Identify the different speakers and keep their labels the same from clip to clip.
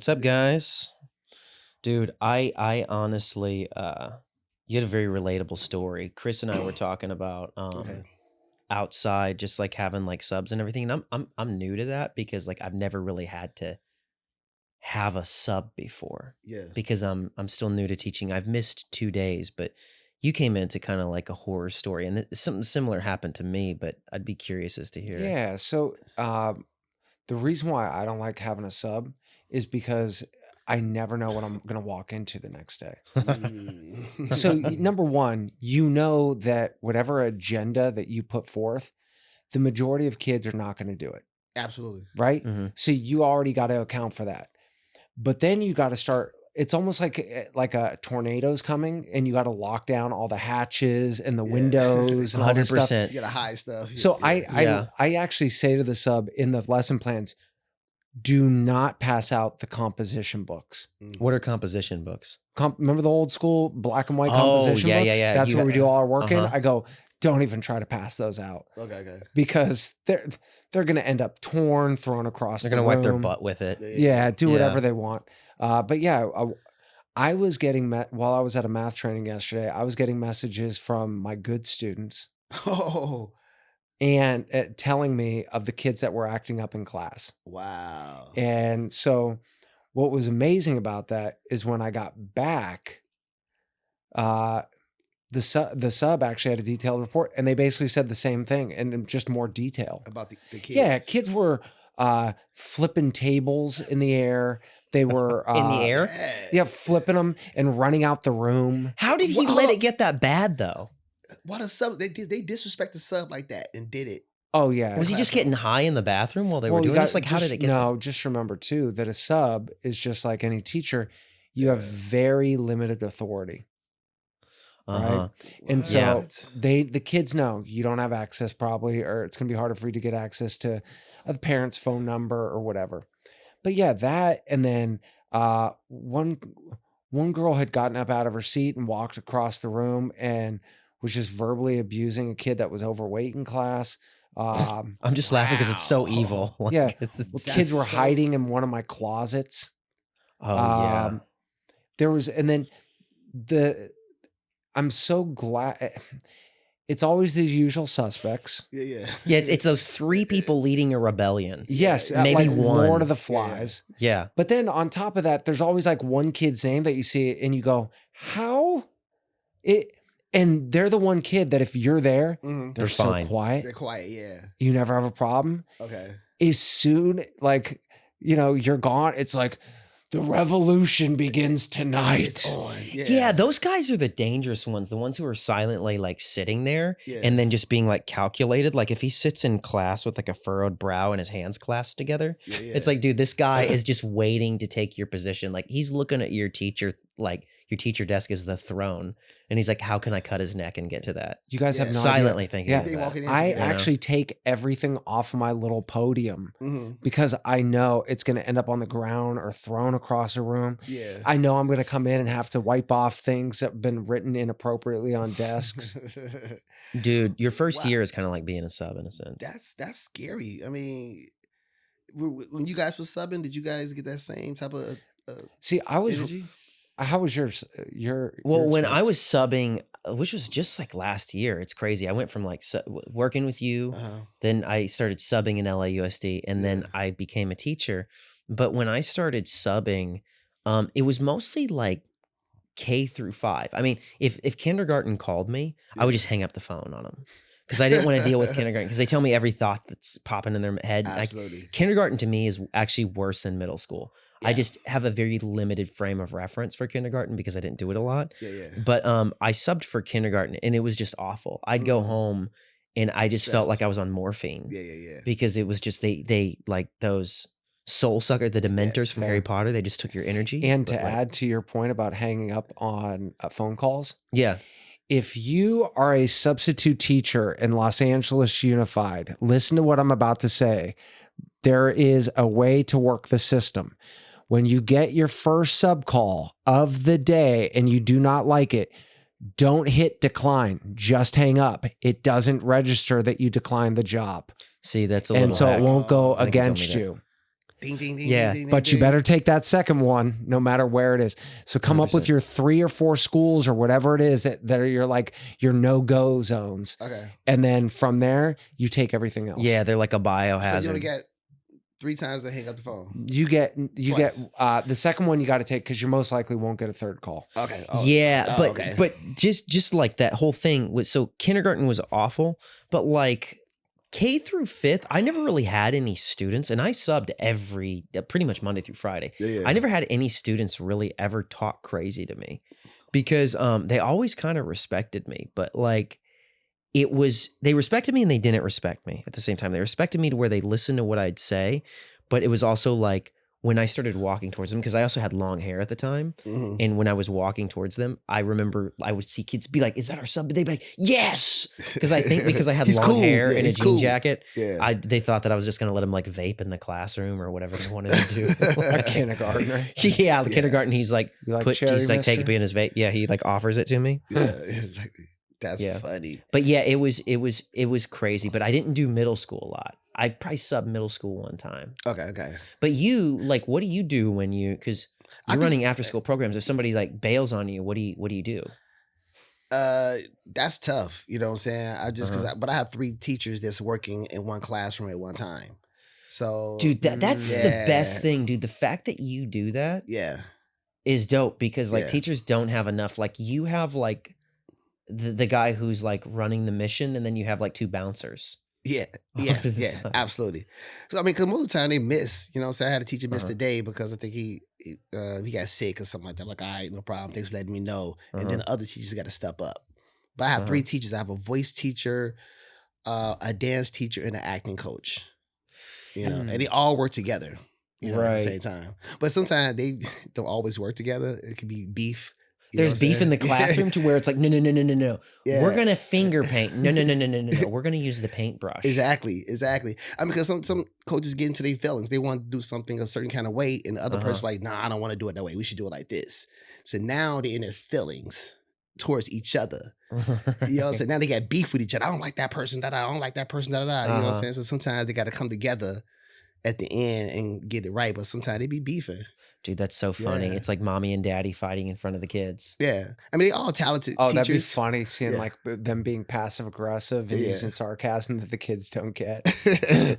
Speaker 1: What's up, guys? Dude, I honestly you had a very relatable story. Chris and I were talking about
Speaker 2: Okay.
Speaker 1: outside just like having like subs and everything. And I'm new to that because like I've never really had to have a sub before
Speaker 2: Yeah.
Speaker 1: because I'm still new to teaching. I've missed 2 days, but you came into kind of like a horror story and something similar happened to me, but I'd be curious as to hear.
Speaker 3: Yeah. So the reason why I don't like having a sub is because I never know what I'm going to walk into the next day.
Speaker 2: Mm.
Speaker 3: So, number one, you know that whatever agenda that you put forth, the majority of kids are not going to do it.
Speaker 2: Absolutely.
Speaker 3: Right.
Speaker 1: Mhm.
Speaker 3: So, you already got to account for that. But then you got to start. It's almost like a tornado's coming and you got to lock down all the hatches and the
Speaker 2: Yeah.
Speaker 3: windows and all this stuff.
Speaker 1: 100%.
Speaker 2: You gotta hide stuff.
Speaker 3: So
Speaker 1: Yeah.
Speaker 3: I actually say to the sub in the lesson plans, do not pass out the composition books.
Speaker 1: What are composition books?
Speaker 3: Remember the old school black and white
Speaker 1: Oh,
Speaker 3: composition
Speaker 1: yeah,
Speaker 3: books?
Speaker 1: yeah, yeah.
Speaker 3: That's
Speaker 1: You
Speaker 3: where
Speaker 1: got-
Speaker 3: we do all our work in.
Speaker 1: Uh-huh.
Speaker 3: I go, don't even try to pass those out
Speaker 2: Okay.
Speaker 3: because they're going to end up torn, thrown across
Speaker 1: They're
Speaker 3: the
Speaker 1: gonna wipe their
Speaker 3: room.
Speaker 1: butt with it.
Speaker 3: Yeah, do
Speaker 1: Yeah.
Speaker 3: whatever they want. But yeah, I was getting while I was at a math training yesterday, I was getting messages from my good students
Speaker 2: Oh,
Speaker 3: and telling me of the kids that were acting up in class.
Speaker 2: wow.
Speaker 3: And so what was amazing about that is when I got back, the sub actually had a detailed report and they basically said the same thing and in just more detail.
Speaker 2: About the kids.
Speaker 3: Yeah, kids were flipping tables in the air. They were
Speaker 1: In the air?
Speaker 3: Yeah, flipping them and running out the room.
Speaker 1: How did he
Speaker 2: Well,
Speaker 1: let it get that bad though?
Speaker 2: Why does sub they disrespect the sub like that and did it?
Speaker 3: Oh yeah.
Speaker 1: Was he just getting high in the bathroom while they were
Speaker 3: Well, you
Speaker 1: doing
Speaker 3: got-
Speaker 1: this? Like, how
Speaker 3: just-
Speaker 1: did it get
Speaker 3: No, just remember too that a sub is just like any teacher. You have
Speaker 2: Yeah.
Speaker 3: very limited authority.
Speaker 1: there? Uh-huh.
Speaker 3: And so
Speaker 2: What?
Speaker 3: the kids know you don't have access probably, or it's going to be harder for you to get access to a parent's phone number or whatever. But yeah, that, and then one girl had gotten up out of her seat and walked across the room and was just verbally abusing a kid that was overweight in class.
Speaker 1: I'm just laughing because it's so
Speaker 2: Wow.
Speaker 1: evil. Like,
Speaker 3: Yeah.
Speaker 1: it's-
Speaker 3: Kids were
Speaker 2: That's so-
Speaker 3: hiding in one of my closets.
Speaker 1: oh yeah.
Speaker 3: There was, and then I'm so glad. It's always the usual suspects.
Speaker 2: Yeah.
Speaker 1: Yeah, it's those 3 people leading a rebellion.
Speaker 3: Yes,
Speaker 1: maybe
Speaker 3: like
Speaker 1: one.
Speaker 3: Lord of the Flies.
Speaker 1: Yeah.
Speaker 3: But then on top of that, there's always like one kid's name that you see and you go, how? And they're the one kid that if you're there,
Speaker 2: Mhm.
Speaker 3: they're
Speaker 1: They're
Speaker 3: so
Speaker 1: fine.
Speaker 3: quiet.
Speaker 2: They're quiet. Yeah.
Speaker 3: You never have a problem.
Speaker 2: Okay.
Speaker 3: As soon like, you're gone, it's like the revolution begins tonight.
Speaker 2: It's on.
Speaker 1: Yeah, those guys are the dangerous ones, the ones who are silently like sitting there
Speaker 2: Yeah.
Speaker 1: and then just being like calculated. Like if he sits in class with like a furrowed brow and his hands clasped together,
Speaker 2: Yeah.
Speaker 1: it's like, dude, this guy is just waiting to take your position. Like he's looking at your teacher, like your teacher desk is the throne. And he's like, how can I cut his neck and get to that?
Speaker 3: You guys
Speaker 2: Yeah.
Speaker 3: have no
Speaker 1: Silently
Speaker 3: idea.
Speaker 1: thinking
Speaker 3: Yeah.
Speaker 1: of
Speaker 2: They
Speaker 1: that.
Speaker 2: walking in.
Speaker 3: I
Speaker 2: yeah.
Speaker 3: actually take everything off my little podium
Speaker 2: Mhm.
Speaker 3: because I know it's going to end up on the ground or thrown across a room.
Speaker 2: Yeah.
Speaker 3: I know I'm going to come in and have to wipe off things that have been written inappropriately on desks.
Speaker 1: Dude, your first
Speaker 2: Wow.
Speaker 1: year is kind of like being a sub in a sense.
Speaker 2: That's scary. I mean, when you guys were subbing, did you guys get that same type of
Speaker 3: See,
Speaker 2: energy?
Speaker 3: how was yours?
Speaker 1: Well, when I
Speaker 3: experience?
Speaker 1: was subbing, which was just like last year, it's crazy. I went from like working with you,
Speaker 2: Uh-huh.
Speaker 1: then I started subbing in LAUSD, and then
Speaker 2: Yeah.
Speaker 1: I became a teacher. But when I started subbing, it was mostly like K through 5. I mean, if kindergarten called me, I would
Speaker 2: Yeah.
Speaker 1: just hang up the phone on them because I didn't want to deal with kindergarten because they tell me every thought that's popping in their head. Like,
Speaker 2: Absolutely.
Speaker 1: kindergarten to me is actually worse than middle school. I
Speaker 2: Yeah.
Speaker 1: just have a very limited frame of reference for kindergarten because I didn't do it a lot.
Speaker 2: Yeah.
Speaker 1: But I subbed for kindergarten and it was just awful. I'd go
Speaker 2: Mhm.
Speaker 1: home and I just felt
Speaker 2: Stressed.
Speaker 1: like I was on morphine
Speaker 2: Yeah.
Speaker 1: because it was just they like those soul sucker, the Dementors from
Speaker 3: yeah.
Speaker 1: Harry Potter. They just took your energy.
Speaker 3: And to
Speaker 1: but, like,
Speaker 3: add to your point about hanging up on phone calls,
Speaker 1: yeah,
Speaker 3: if you are a substitute teacher in Los Angeles Unified, listen to what I'm about to say. There is a way to work the system. When you get your first sub call of the day and you do not like it, don't hit decline. Just hang up. It doesn't register that you declined the job.
Speaker 1: see, that's a little.
Speaker 3: And so it
Speaker 1: hack.
Speaker 3: won't go
Speaker 1: I think you told me
Speaker 3: against
Speaker 1: that.
Speaker 3: you.
Speaker 2: Ding, ding, ding,
Speaker 1: Yeah,
Speaker 2: ding, ding,
Speaker 3: But
Speaker 2: ding,
Speaker 3: you better take that second one, no matter where it is. So come up with
Speaker 1: 100%.
Speaker 3: your 3 or 4 schools or whatever it is that are your no-go zones.
Speaker 2: Okay.
Speaker 3: And then from there, you take everything else.
Speaker 1: Yeah, they're like a
Speaker 2: So you only
Speaker 1: biohazard.
Speaker 2: get 3 times to hang up the phone.
Speaker 3: You get
Speaker 2: Twice.
Speaker 3: the second one you got to take because you most likely won't get a third call.
Speaker 2: Okay.
Speaker 1: Yeah, but
Speaker 2: okay.
Speaker 1: but just like that whole thing was, so kindergarten was awful, but like K through 5th, I never really had any students, and I subbed pretty much Monday through Friday.
Speaker 2: Yeah.
Speaker 1: I never had any students really ever talk crazy to me because they always kind of respected me, but like they respected me and they didn't respect me at the same time. They respected me to where they listened to what I'd say, but it was also like when I started walking towards them, because I also had long hair at the time.
Speaker 2: Mhm.
Speaker 1: And when I was walking towards them, I remember I would see kids be like, "Is that our sub?" They'd be like, "Yes," because I think because I had
Speaker 2: He's
Speaker 1: long
Speaker 2: cool.
Speaker 1: hair
Speaker 2: Yeah,
Speaker 1: and a
Speaker 2: he's
Speaker 1: jean
Speaker 2: cool.
Speaker 1: jacket,
Speaker 2: Yeah.
Speaker 1: they thought that I was just gonna let him like vape in the classroom or whatever they wanted to do.
Speaker 3: A kindergartner.
Speaker 1: Yeah, the
Speaker 2: Yeah.
Speaker 1: kindergarten. He's like,
Speaker 3: You like cherry,
Speaker 1: he's like, take
Speaker 3: mister?
Speaker 1: it in his vape. Yeah, he like offers it to me.
Speaker 2: Yeah. That's
Speaker 1: Yeah.
Speaker 2: funny.
Speaker 1: But yeah, it was crazy. But I didn't do middle school a lot. I probably subbed middle school one time.
Speaker 2: Okay. Okay.
Speaker 1: But you, like, what do you do when because
Speaker 2: I
Speaker 1: you're
Speaker 2: think-
Speaker 1: running after school programs? If somebody like bails on you, what do you do?
Speaker 2: That's tough. You know what I'm saying? I just
Speaker 1: Uh-huh.
Speaker 2: but I have 3 teachers that's working in one classroom at one time. So
Speaker 1: Dude, that's the best
Speaker 2: Yeah.
Speaker 1: thing, dude. The fact that you do that
Speaker 2: yeah.
Speaker 1: is dope because like
Speaker 2: Yeah.
Speaker 1: teachers don't have enough. Like you have like the guy who's like running the mission, and then you have like 2 bouncers.
Speaker 2: Yeah,
Speaker 1: All
Speaker 2: yeah,
Speaker 1: of the
Speaker 2: yeah,
Speaker 1: time.
Speaker 2: absolutely. So I mean, because most of the time they miss, you know what I'm saying? I had a teacher miss
Speaker 1: Uh-huh.
Speaker 2: today because I think he got sick or something like that. I'm like, all right, no problem. Thanks for letting me know. And then
Speaker 1: Uh-huh.
Speaker 2: other teachers got to step up. But I have 3 teachers. I have a voice teacher, a dance teacher, and an acting coach. You know, and they all work together, you know, at the
Speaker 3: Right.
Speaker 2: same time. But sometimes they don't always work together. It could be beef. you know
Speaker 1: There's
Speaker 2: what I'm
Speaker 1: beef in the
Speaker 2: saying?
Speaker 1: classroom to where it's like, no. We're
Speaker 2: Yeah.
Speaker 1: gonna finger paint. No. We're gonna use the paintbrush.
Speaker 2: Exactly. I mean, because some coaches get into their feelings. They want to do something a certain kind of way, and the other
Speaker 1: Uh-huh.
Speaker 2: person's like, "Nah, I don't want to do it that way. We should do it like this." So now they're in their feelings towards each other. You know, so now they got beef with each other. I don't like that person. Da I don't like that person. Da. You know what I'm
Speaker 1: Uh-huh.
Speaker 2: saying? So sometimes they got to come together at the end and get it right. But sometimes they be beefing.
Speaker 1: Dude, that's so funny.
Speaker 2: Yeah.
Speaker 1: It's like mommy and daddy fighting in front of the kids.
Speaker 2: Yeah, I mean, they all talented
Speaker 3: Oh,
Speaker 2: teachers.
Speaker 3: that'd be funny seeing
Speaker 2: Yeah.
Speaker 3: like them being passive aggressive and
Speaker 2: Yeah.
Speaker 3: using sarcasm that the kids don't get.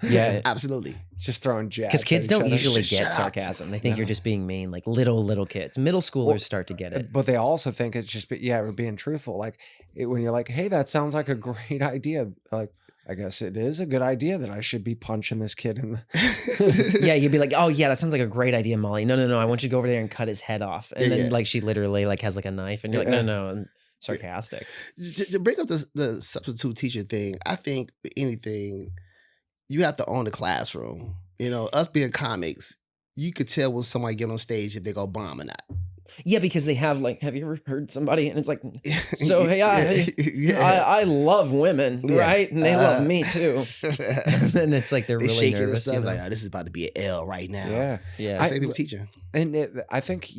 Speaker 1: Yeah.
Speaker 2: absolutely.
Speaker 3: Just throwing jabs.
Speaker 1: Because kids
Speaker 3: at each
Speaker 1: don't
Speaker 3: other.
Speaker 1: usually
Speaker 2: Just
Speaker 1: get
Speaker 2: shut up.
Speaker 1: sarcasm. They think you're
Speaker 3: No.
Speaker 1: just being mean, like little kids. Middle schoolers
Speaker 3: Well,
Speaker 1: start to get it.
Speaker 3: But they also think it's just, we're being truthful. Like when you're like, hey, that sounds like a great idea. Like, I guess it is a good idea that I should be punching this kid in the.
Speaker 1: Yeah, you'd be like, oh yeah, that sounds like a great idea, Molly. No, I want you to go over there and cut his head off. And
Speaker 2: Yeah,
Speaker 1: then
Speaker 2: yeah.
Speaker 1: like she literally like has like a knife, and you're like,
Speaker 3: Yeah.
Speaker 1: no, and sarcastic.
Speaker 2: To bring up the substitute teacher thing, I think with anything, you have to own the classroom. You know, us being comics, you could tell when somebody get on stage if they go bomb or not.
Speaker 1: Yeah, because they have like, have you ever heard somebody? And it's like, so hey,
Speaker 2: yeah.
Speaker 1: I love women,
Speaker 2: Yeah.
Speaker 1: right? And they love me too. And then it's like they're
Speaker 2: they
Speaker 1: really
Speaker 2: shaking
Speaker 1: nervous.
Speaker 2: and
Speaker 1: You
Speaker 2: stuff
Speaker 1: know?
Speaker 2: like, oh, this is about to be an L right now.
Speaker 3: Yeah.
Speaker 1: Yeah.
Speaker 2: Same thing with teaching.
Speaker 3: And I think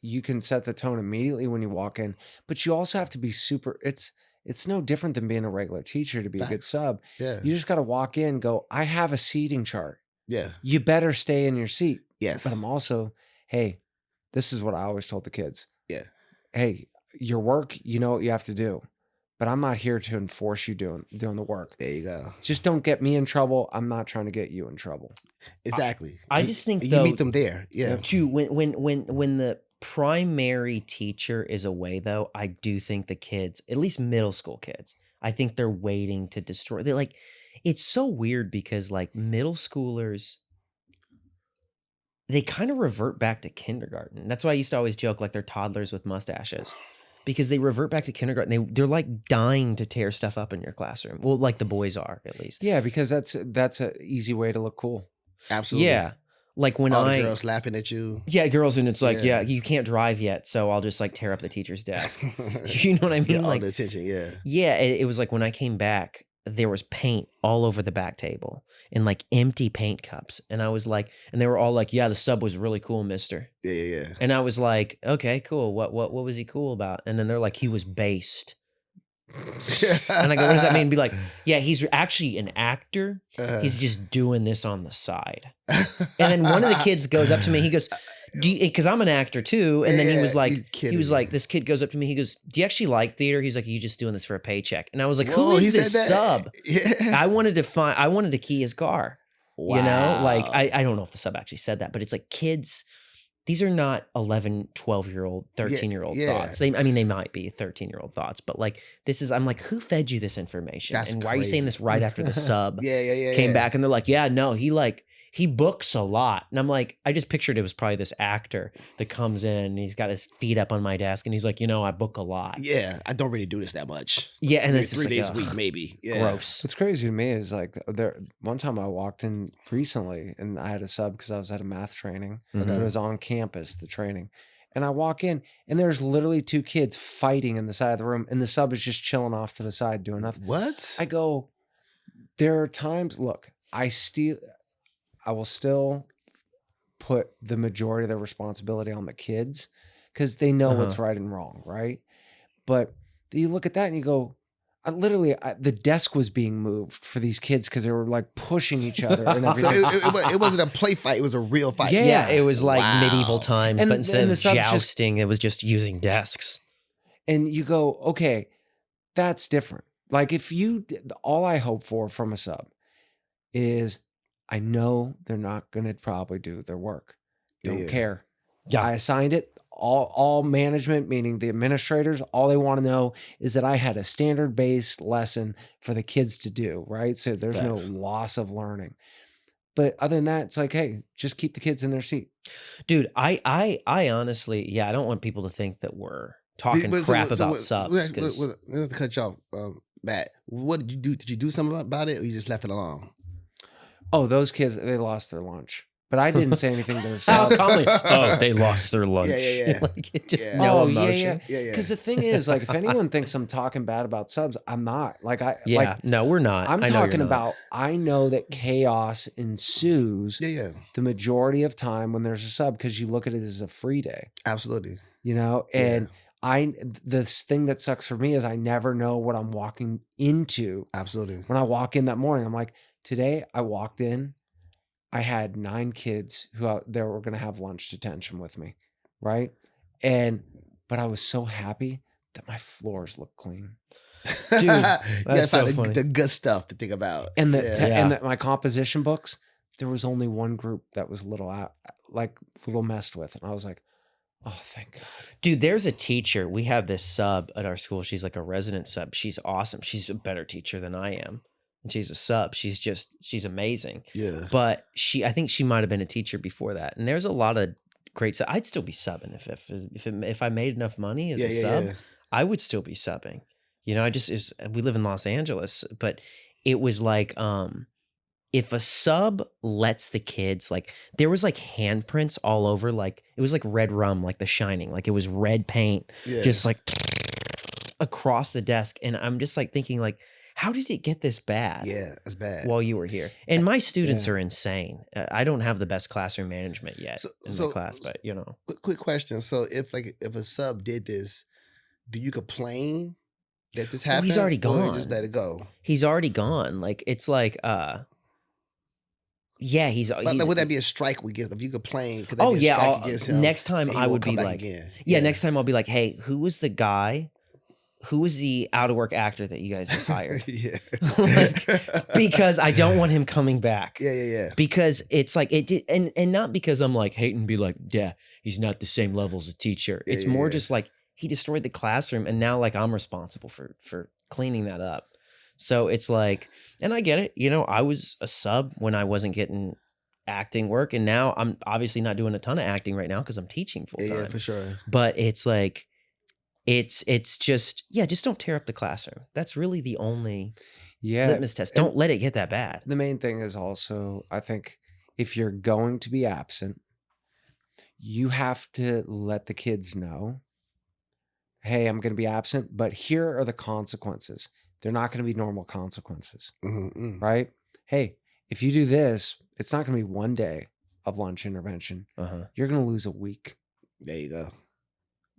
Speaker 3: you can set the tone immediately when you walk in, but you also have to be super. It's no different than being a regular teacher to be a good
Speaker 2: Facts.
Speaker 3: sub.
Speaker 2: Yeah.
Speaker 3: You just got to walk in, go, I have a seating chart.
Speaker 2: Yeah.
Speaker 3: You better stay in your seat.
Speaker 2: Yes.
Speaker 3: But I'm also, hey, this is what I always told the kids.
Speaker 2: Yeah.
Speaker 3: Hey, your work, you know what you have to do, but I'm not here to enforce you doing the work.
Speaker 2: There you go.
Speaker 3: Just don't get me in trouble. I'm not trying to get you in trouble.
Speaker 2: Exactly.
Speaker 1: I
Speaker 2: And-
Speaker 1: just think,
Speaker 2: and you
Speaker 1: though,
Speaker 2: meet them there. Yeah.
Speaker 1: Too, when the primary teacher is away, though, I do think the kids, at least middle school kids, I think they're waiting to destroy. They're like, it's so weird because like middle schoolers, they kind of revert back to kindergarten. That's why I used to always joke like they're toddlers with mustaches. Because they revert back to kindergarten. They're like dying to tear stuff up in your classroom. Well, like the boys are, at least.
Speaker 3: Yeah, because that's an easy way to look cool.
Speaker 2: Absolutely.
Speaker 1: Yeah. Like when
Speaker 2: All the girls laughing at you.
Speaker 1: Yeah, girls, and it's like,
Speaker 2: Yeah.
Speaker 1: yeah, you can't drive yet, so I'll just like tear up the teacher's desk. You know what I
Speaker 2: Get
Speaker 1: mean?
Speaker 2: all
Speaker 1: Like,
Speaker 2: the attention. Yeah.
Speaker 1: yeah, it was like when I came back, there was paint all over the back table and like empty paint cups. And I was like, and they were all like, yeah, the sub was really cool, mister.
Speaker 2: Yeah. Yeah.
Speaker 1: And I was like, okay, cool. What was he cool about? And then they're like, he was based. And I go, what does that mean? Be like, yeah, he's actually an actor.
Speaker 2: Uh-huh.
Speaker 1: He's just doing this on the side. And then one of the kids goes up to me. He goes, because I'm an actor too. And then he was like, this kid goes up to me. He goes, do you actually like theater? He's like, are you just doing this for a paycheck? And I was like,
Speaker 2: Whoa,
Speaker 1: who
Speaker 2: he
Speaker 1: is this
Speaker 2: said that?
Speaker 1: sub?
Speaker 2: Yeah.
Speaker 1: I wanted to key his car.
Speaker 2: Wow.
Speaker 1: You know, like I don't know if the sub actually said that, but it's like kids, these are not 11, 12-year-old, 13-year-old
Speaker 2: yeah.
Speaker 1: thoughts. They might be 13-year-old thoughts, but like I'm like, who fed you this information?
Speaker 2: That's
Speaker 1: and why are you saying
Speaker 2: crazy.
Speaker 1: this right after the sub
Speaker 2: Yeah.
Speaker 1: came back? And they're like, yeah, no, he books a lot. And I'm like, I just pictured it was probably this actor that comes in and he's got his feet up on my desk and he's like, I book a lot.
Speaker 2: Yeah, I don't really do this that much.
Speaker 1: Yeah, and
Speaker 2: Maybe
Speaker 1: it's
Speaker 2: 3 days
Speaker 1: like,
Speaker 2: a week, maybe. Yeah.
Speaker 1: gross.
Speaker 3: What's crazy to me is like one time I walked in recently and I had a sub because I was at a math training.
Speaker 1: Mhm.
Speaker 3: It was on campus, the training. And I walk in and there's literally 2 kids fighting in the side of the room and the sub is just chilling off to the side doing nothing.
Speaker 2: What?
Speaker 3: I go, there are times, look, I will still put the majority of the responsibility on the kids because they know what's right and wrong, right? But you look at that and you go, the desk was being moved for these kids because they were like pushing each other and
Speaker 2: So
Speaker 3: everything.
Speaker 2: it wasn't a play fight; it was a real fight.
Speaker 3: Yeah.
Speaker 1: Yeah, it was like
Speaker 2: Wow.
Speaker 1: medieval times,
Speaker 3: And-
Speaker 1: but instead
Speaker 3: and the
Speaker 1: of
Speaker 3: sub's just-
Speaker 1: jousting, it was just using desks.
Speaker 3: And you go, okay, that's different. Like all I hope for from a sub is I know they're not going to probably do their work. Don't
Speaker 2: Yeah.
Speaker 3: care.
Speaker 1: Yeah.
Speaker 3: I assigned it. All management, meaning the administrators, all they want to know is that I had a standard-based lesson for the kids to do, right? So there's
Speaker 2: Facts.
Speaker 3: no loss of learning. But other than that, it's like, hey, just keep the kids in their seat.
Speaker 1: Dude, I honestly, I don't want people to think that we're talking crap about subs. 'Cause
Speaker 2: Not to cut you off, Matt. What did you do? Did you do something about it, or you just left it alone?
Speaker 3: Oh, those kids, they lost their lunch. But I didn't say anything to the
Speaker 1: How
Speaker 3: sub.
Speaker 1: calmly, they lost their lunch.
Speaker 2: Yeah.
Speaker 1: Like, just
Speaker 2: Yeah.
Speaker 1: no
Speaker 3: Oh,
Speaker 1: emotion.
Speaker 3: yeah.
Speaker 2: Yeah.
Speaker 3: Because the thing is, like, if anyone thinks I'm talking bad about subs, I'm not.
Speaker 1: Yeah, no, we're not.
Speaker 3: I'm
Speaker 1: I know you're
Speaker 3: talking
Speaker 1: not.
Speaker 3: about, I know that chaos ensues
Speaker 2: Yeah.
Speaker 3: the majority of time when there's a sub because you look at it as a free day,
Speaker 2: Absolutely.
Speaker 3: And this thing that sucks for me is I never know what I'm walking into.
Speaker 2: Absolutely.
Speaker 3: When I walk in that morning, I'm like, today I walked in, I had 9 kids who they were going to have lunch detention with me, right? But I was so happy that my floors look clean.
Speaker 1: Dude,
Speaker 2: that's
Speaker 1: so funny.
Speaker 2: the good stuff to think about.
Speaker 3: And
Speaker 2: Yeah.
Speaker 3: my composition books, there was only one group that was a little messed with. And I was like, oh, thank God.
Speaker 1: Dude, there's a teacher. We have this sub at our school. She's like a resident sub. She's awesome. She's a better teacher than I am. And she's a sub. She's amazing.
Speaker 2: Yeah.
Speaker 1: But I think she might have been a teacher before that. And there's a lot of great sub. I'd still be subbing if I made enough money as a sub.
Speaker 2: Yeah.
Speaker 1: I would still be subbing. We live in Los Angeles, but it was like, if a sub lets the kids, like, there was like handprints all over, like it was like red rum, like The Shining, like it was red paint,
Speaker 2: Yeah.
Speaker 1: just like across the desk. And I'm just like thinking, like, how did it get this bad?
Speaker 2: Yeah, that's bad.
Speaker 1: While you were here, and my students are insane. I don't have the best classroom management yet in my class, but
Speaker 2: Quick question. So if a sub did this, do you complain that this happened?
Speaker 1: he's already
Speaker 2: Or
Speaker 1: gone.
Speaker 2: just let it go.
Speaker 1: He's already gone. Like, it's like, yeah, he's.
Speaker 2: Would that be a strike we give if you complain? Could that
Speaker 1: Oh
Speaker 2: be a
Speaker 1: yeah.
Speaker 2: strike against him,
Speaker 1: Next time
Speaker 2: and he
Speaker 1: I
Speaker 2: won't
Speaker 1: would
Speaker 2: come
Speaker 1: be
Speaker 2: back
Speaker 1: like,
Speaker 2: again?
Speaker 1: yeah. Next time I'll be like, hey, who was the guy? Who was the out of work actor that you guys just hired?
Speaker 2: Yeah.
Speaker 1: Because I don't want him coming back.
Speaker 2: Yeah.
Speaker 1: Because it's like it did, and not because I'm like hating, be like, yeah, he's not the same level as a teacher.
Speaker 2: Yeah,
Speaker 1: It's more just like he destroyed the classroom, and now like I'm responsible for cleaning that up. So it's like, and I get it. I was a sub when I wasn't getting acting work, and now I'm obviously not doing a ton of acting right now because I'm teaching full time.
Speaker 2: Yeah, for sure.
Speaker 1: But it's like, it's just don't tear up the classroom. That's really the only litmus test. Don't let it get that bad.
Speaker 3: The main thing is also, I think, if you're going to be absent, you have to let the kids know, hey, I'm going to be absent, but here are the consequences. They're not going to be normal consequences,
Speaker 2: Mm-hmm.
Speaker 3: right? Hey, if you do this, it's not going to be one day of lunch intervention. You're going to lose a week.
Speaker 2: There you go.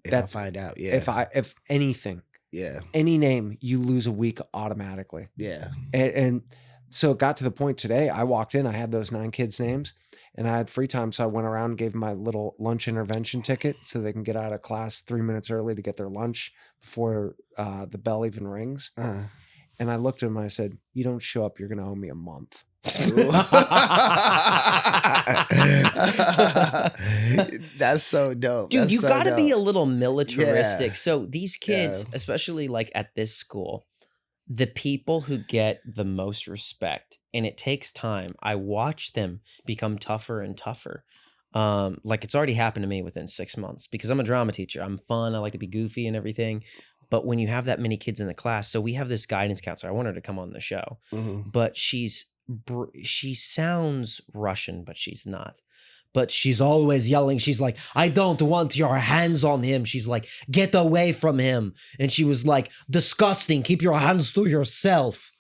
Speaker 2: If
Speaker 3: That's-
Speaker 2: I find out, yeah.
Speaker 3: If anything,
Speaker 2: Yeah.
Speaker 3: Any name, you lose a week automatically.
Speaker 2: Yeah.
Speaker 3: And so it got to the point today, I walked in, I had those 9 kids' names, and I had free time. So I went around and gave them my little lunch intervention ticket so they can get out of class 3 minutes early to get their lunch before the bell even rings. And I looked at them and I said, you don't show up, you're going to owe me a month.
Speaker 2: That's so dope.
Speaker 1: Dude,
Speaker 2: That's
Speaker 1: you
Speaker 2: so
Speaker 1: got to be a
Speaker 2: dope.
Speaker 1: little militaristic.
Speaker 2: Yeah.
Speaker 1: So these kids,
Speaker 2: Yeah.
Speaker 1: especially like at this school, the people who get the most respect, and it takes time. I watch them become tougher and tougher. Like it's already happened to me within 6 months because I'm a drama teacher. I'm fun. I like to be goofy and everything. But when you have that many kids in the class, so we have this guidance counselor. I want her to come on the show, but she sounds Russian, but she's not. But she's always yelling. She's like, I don't want your hands on him. She's like, get away from him. And she was like, disgusting. Keep your hands to yourself.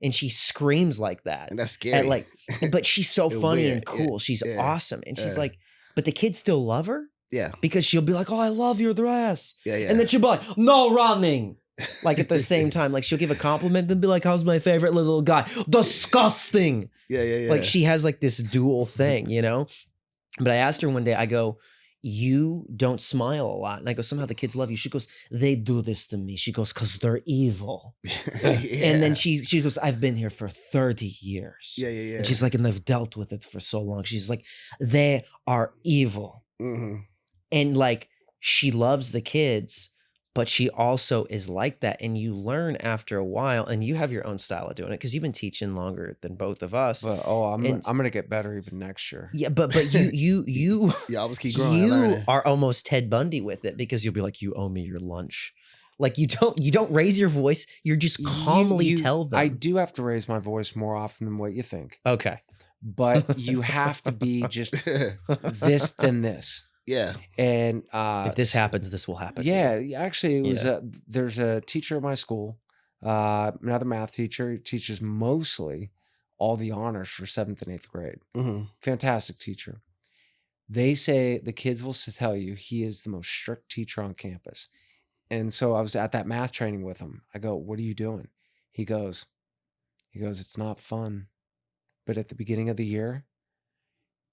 Speaker 1: And she screams like that.
Speaker 2: And that's scary.
Speaker 1: And but she's so
Speaker 2: And
Speaker 1: funny
Speaker 2: weird.
Speaker 1: and cool. She's
Speaker 2: Yeah.
Speaker 1: awesome. And she's
Speaker 2: Yeah.
Speaker 1: like, but the kids still love her
Speaker 2: Yeah.
Speaker 1: because she'll be like, oh, I love your dress.
Speaker 2: Yeah. Yeah.
Speaker 1: And then she'll be like, no running. Like at the same time, like she'll give a compliment and be like, how's my favorite little guy? Disgusting.
Speaker 2: Yeah.
Speaker 1: Like she has like this dual thing, you know? But I asked her one day, I go, you don't smile a lot. And I go, somehow the kids love you. She goes, they do this to me. She goes, because they're evil. And then she goes, I've been here for 30 years.
Speaker 2: Yeah.
Speaker 1: And she's like, and I've dealt with it for so long. She's like, they are evil. And like, she loves the kids, but she also is like that. And you learn after a while, and you have your own style of doing it because you've been teaching longer than both of us.
Speaker 3: But I'm going to get better even next year.
Speaker 1: Yeah, but you
Speaker 2: you always keep growing.
Speaker 1: you are almost Ted Bundy with it because you'll be like, you owe me your lunch. Like you don't raise your voice. You're just calmly tell them.
Speaker 3: I do have to raise my voice more often than what you think.
Speaker 1: Okay.
Speaker 3: But you have to be just this than this.
Speaker 2: Yeah.
Speaker 3: And
Speaker 1: if this happens, this will happen.
Speaker 3: Yeah, actually, it was there's a teacher at my school, another math teacher, who teaches mostly all the honors for 7th and 8th grade. Fantastic teacher. They say the kids will tell you he is the most strict teacher on campus. And so I was at that math training with him. I go, what are you doing? He goes, it's not fun. But at the beginning of the year,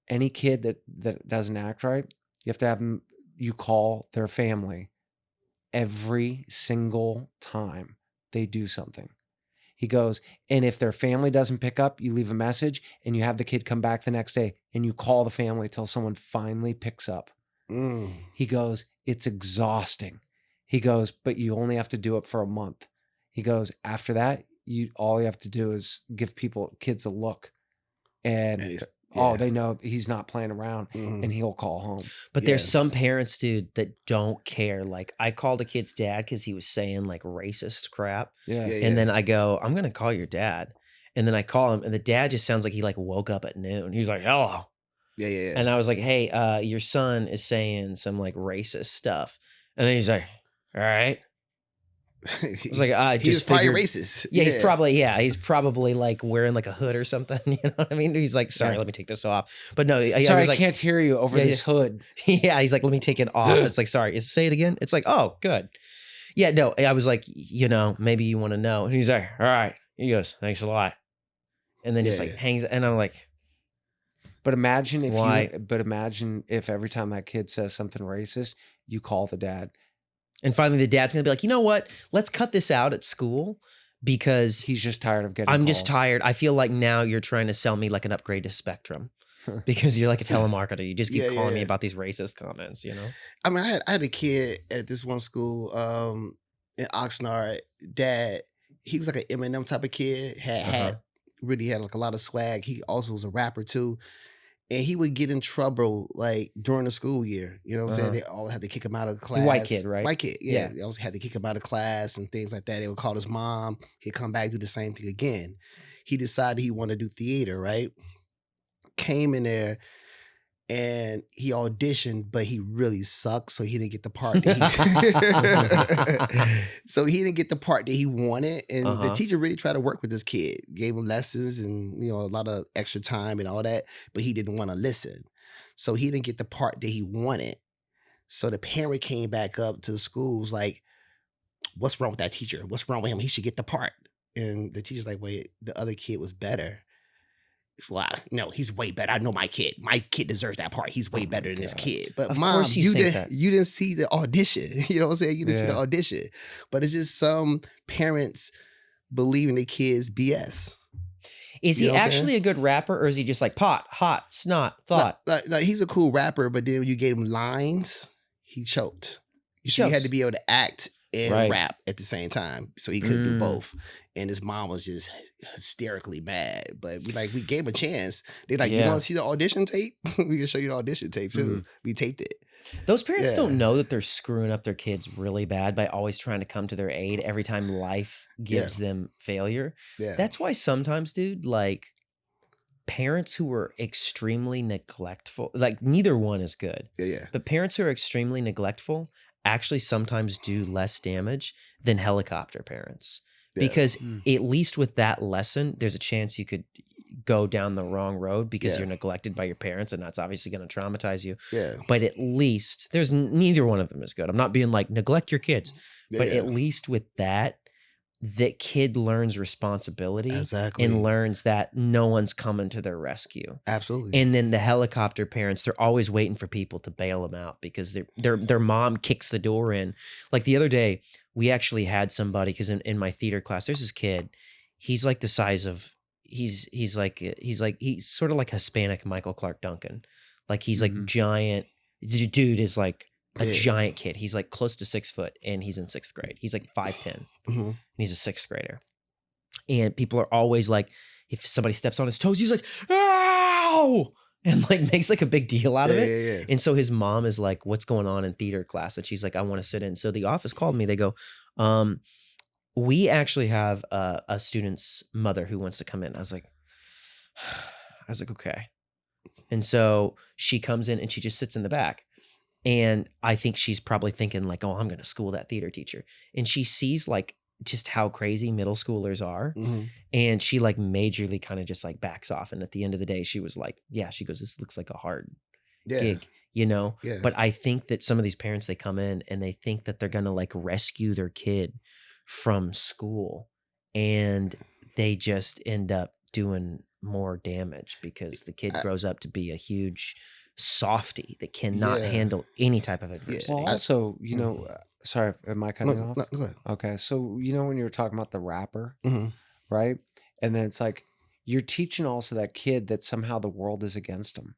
Speaker 3: any kid that doesn't act right, you have to have them, you call their family every single time they do something. He goes, and if their family doesn't pick up, you leave a message and you have the kid come back the next day and you call the family till someone finally picks up. He goes, it's exhausting. He goes, but you only have to do it for a month. He goes, after that, all you have to do is give kids a look. And they know he's not playing around and he'll call home.
Speaker 1: But there's some parents, dude, that don't care. Like I called a kid's dad because he was saying like racist crap.
Speaker 3: Yeah.
Speaker 1: And then I go, I'm going to call your dad. And then I call him and the dad just sounds like he like woke up at noon. He was like, hello.
Speaker 2: Yeah.
Speaker 1: And I was like, hey, your son is saying some like racist stuff. And then he's like, all right. I was like, I just
Speaker 2: he's probably
Speaker 1: figured-
Speaker 2: racist.
Speaker 1: Yeah, he's probably like wearing like a hood or something. You know what I mean? He's like, sorry, let me take this off. But no,
Speaker 3: Sorry,
Speaker 1: was like,
Speaker 3: I can't hear you over this hood.
Speaker 1: Yeah, he's like, let me take it off. It's like, sorry, say it again. It's like, oh, good. Yeah, no, I was like, maybe you want to know. And he's like, all right. He goes, thanks a lot. And then just like hangs, and I'm like,
Speaker 3: but imagine if
Speaker 1: why?
Speaker 3: Imagine if every time that kid says something racist, you call the dad.
Speaker 1: And finally, the dad's gonna be like, you know what? Let's cut this out at school because
Speaker 3: he's just tired of getting.
Speaker 1: I'm
Speaker 3: calls.
Speaker 1: just tired. I feel like now you're trying to sell me like an upgrade to Spectrum because you're like a telemarketer. You just keep calling me about these racist comments.
Speaker 2: I mean, I had a kid at this one school in Oxnard. Dad, he was like an Eminem type of kid. Really had like a lot of swag. He also was a rapper too. And he would get in trouble like during the school year. You know what I'm saying? They all had to kick him out of the class.
Speaker 1: White kid, right?
Speaker 2: White kid, yeah. They always had to kick him out of class and things like that. They would call his mom. He'd come back, do the same thing again. He decided he wanted to do theater, right? Came in there and he auditioned, but he really sucked, so he didn't get the part that he wanted. And the teacher really tried to work with this kid, gave him lessons and a lot of extra time and all that, but he didn't want to listen. So he didn't get the part that he wanted. So the parent came back up to the school, was like, what's wrong with that teacher? What's wrong with him? He should get the part. And the teacher's like, wait, the other kid was better. Wow, no, he's way better. I know my kid. My kid deserves that part. He's way
Speaker 1: Oh my
Speaker 2: better than this
Speaker 1: God.
Speaker 2: kid. But
Speaker 1: Of
Speaker 2: mom,
Speaker 1: course you think
Speaker 2: didn't
Speaker 1: that.
Speaker 2: you didn't see the audition. You know what I'm saying? You didn't see the
Speaker 3: Yeah.
Speaker 2: audition. But it's just some parents believing their kids BS.
Speaker 1: Is
Speaker 2: You
Speaker 1: he
Speaker 2: know what I'm
Speaker 1: actually a good rapper, or is he just like pot, hot, snot, thought?
Speaker 2: Like he's a cool rapper, but then when you gave him lines, he choked.
Speaker 1: He
Speaker 2: So he had to
Speaker 1: chokes.
Speaker 2: be able to act and
Speaker 1: Right.
Speaker 2: rap at the same time. So he couldn't do
Speaker 1: Mm.
Speaker 2: both. And his mom was just hysterically mad. But we gave him a chance. They're like, you
Speaker 1: Yeah.
Speaker 2: want to see the audition tape? We can show you the audition tape too. We taped it.
Speaker 1: Those parents
Speaker 2: Yeah.
Speaker 1: don't know that they're screwing up their kids really bad by always trying to come to their aid every time life gives them failure.
Speaker 2: Yeah.
Speaker 1: That's why sometimes, dude, like parents who are extremely neglectful, like neither one is good,
Speaker 2: yeah.
Speaker 1: but parents who are extremely neglectful actually sometimes do less damage than helicopter parents.
Speaker 2: Yeah.
Speaker 1: Because
Speaker 3: Mm.
Speaker 1: at least with that lesson, there's a chance you could go down the wrong road because
Speaker 2: Yeah.
Speaker 1: you're neglected by your parents, and that's obviously going to traumatize you.
Speaker 2: Yeah.
Speaker 1: But at least there's neither one of them is good. I'm not being like neglect your kids, but
Speaker 2: Yeah.
Speaker 1: at least with that, the kid learns responsibility
Speaker 2: Exactly.
Speaker 1: and learns that no one's coming to their rescue.
Speaker 2: Absolutely.
Speaker 1: And then the helicopter parents, they're always waiting for people to bail them out because their mom kicks the door in. Like the other day, we actually had somebody, because in my theater class, there's this kid. He's like the size of he's sort of like Hispanic Michael Clark Duncan. Like he's like
Speaker 3: Mhm.
Speaker 1: giant. The dude is like a
Speaker 2: Yeah.
Speaker 1: giant kid. He's like close to 6 foot, and he's in 6th grade. He's like 5'10",
Speaker 2: Mhm.
Speaker 1: and he's a 6th grader. And people are always like, if somebody steps on his toes, he's like, ow, and like makes like a big deal out of it.
Speaker 2: Yeah.
Speaker 1: And so his mom is like, what's going on in theater class? And she's like, I want to sit in. So the office called me. They go, we actually have a student's mother who wants to come in. I was like, okay. And so she comes in and she just sits in the back. And I think she's probably thinking like, oh, I'm going to school that theater teacher. And she sees like just how crazy middle schoolers are.
Speaker 2: Mhm.
Speaker 1: And she like majorly kind of just like backs off. And at the end of the day, she was like, yeah, she goes, this looks like a hard
Speaker 2: Yeah.
Speaker 1: gig, you know?
Speaker 2: Yeah.
Speaker 1: But I think that some of these parents, they come in and they think that they're going to like rescue their kid from school, and they just end up doing more damage because the kid grows up to be a huge softy that cannot
Speaker 2: Yeah.
Speaker 1: handle any type of adversity.
Speaker 3: Well, also, you know, sorry, am I cutting you
Speaker 2: No,
Speaker 3: off?
Speaker 2: no, go ahead.
Speaker 3: Okay, so you know when you were talking about the rapper,
Speaker 2: Mhm.
Speaker 3: right? And then it's like you're teaching also that kid that somehow the world is against him.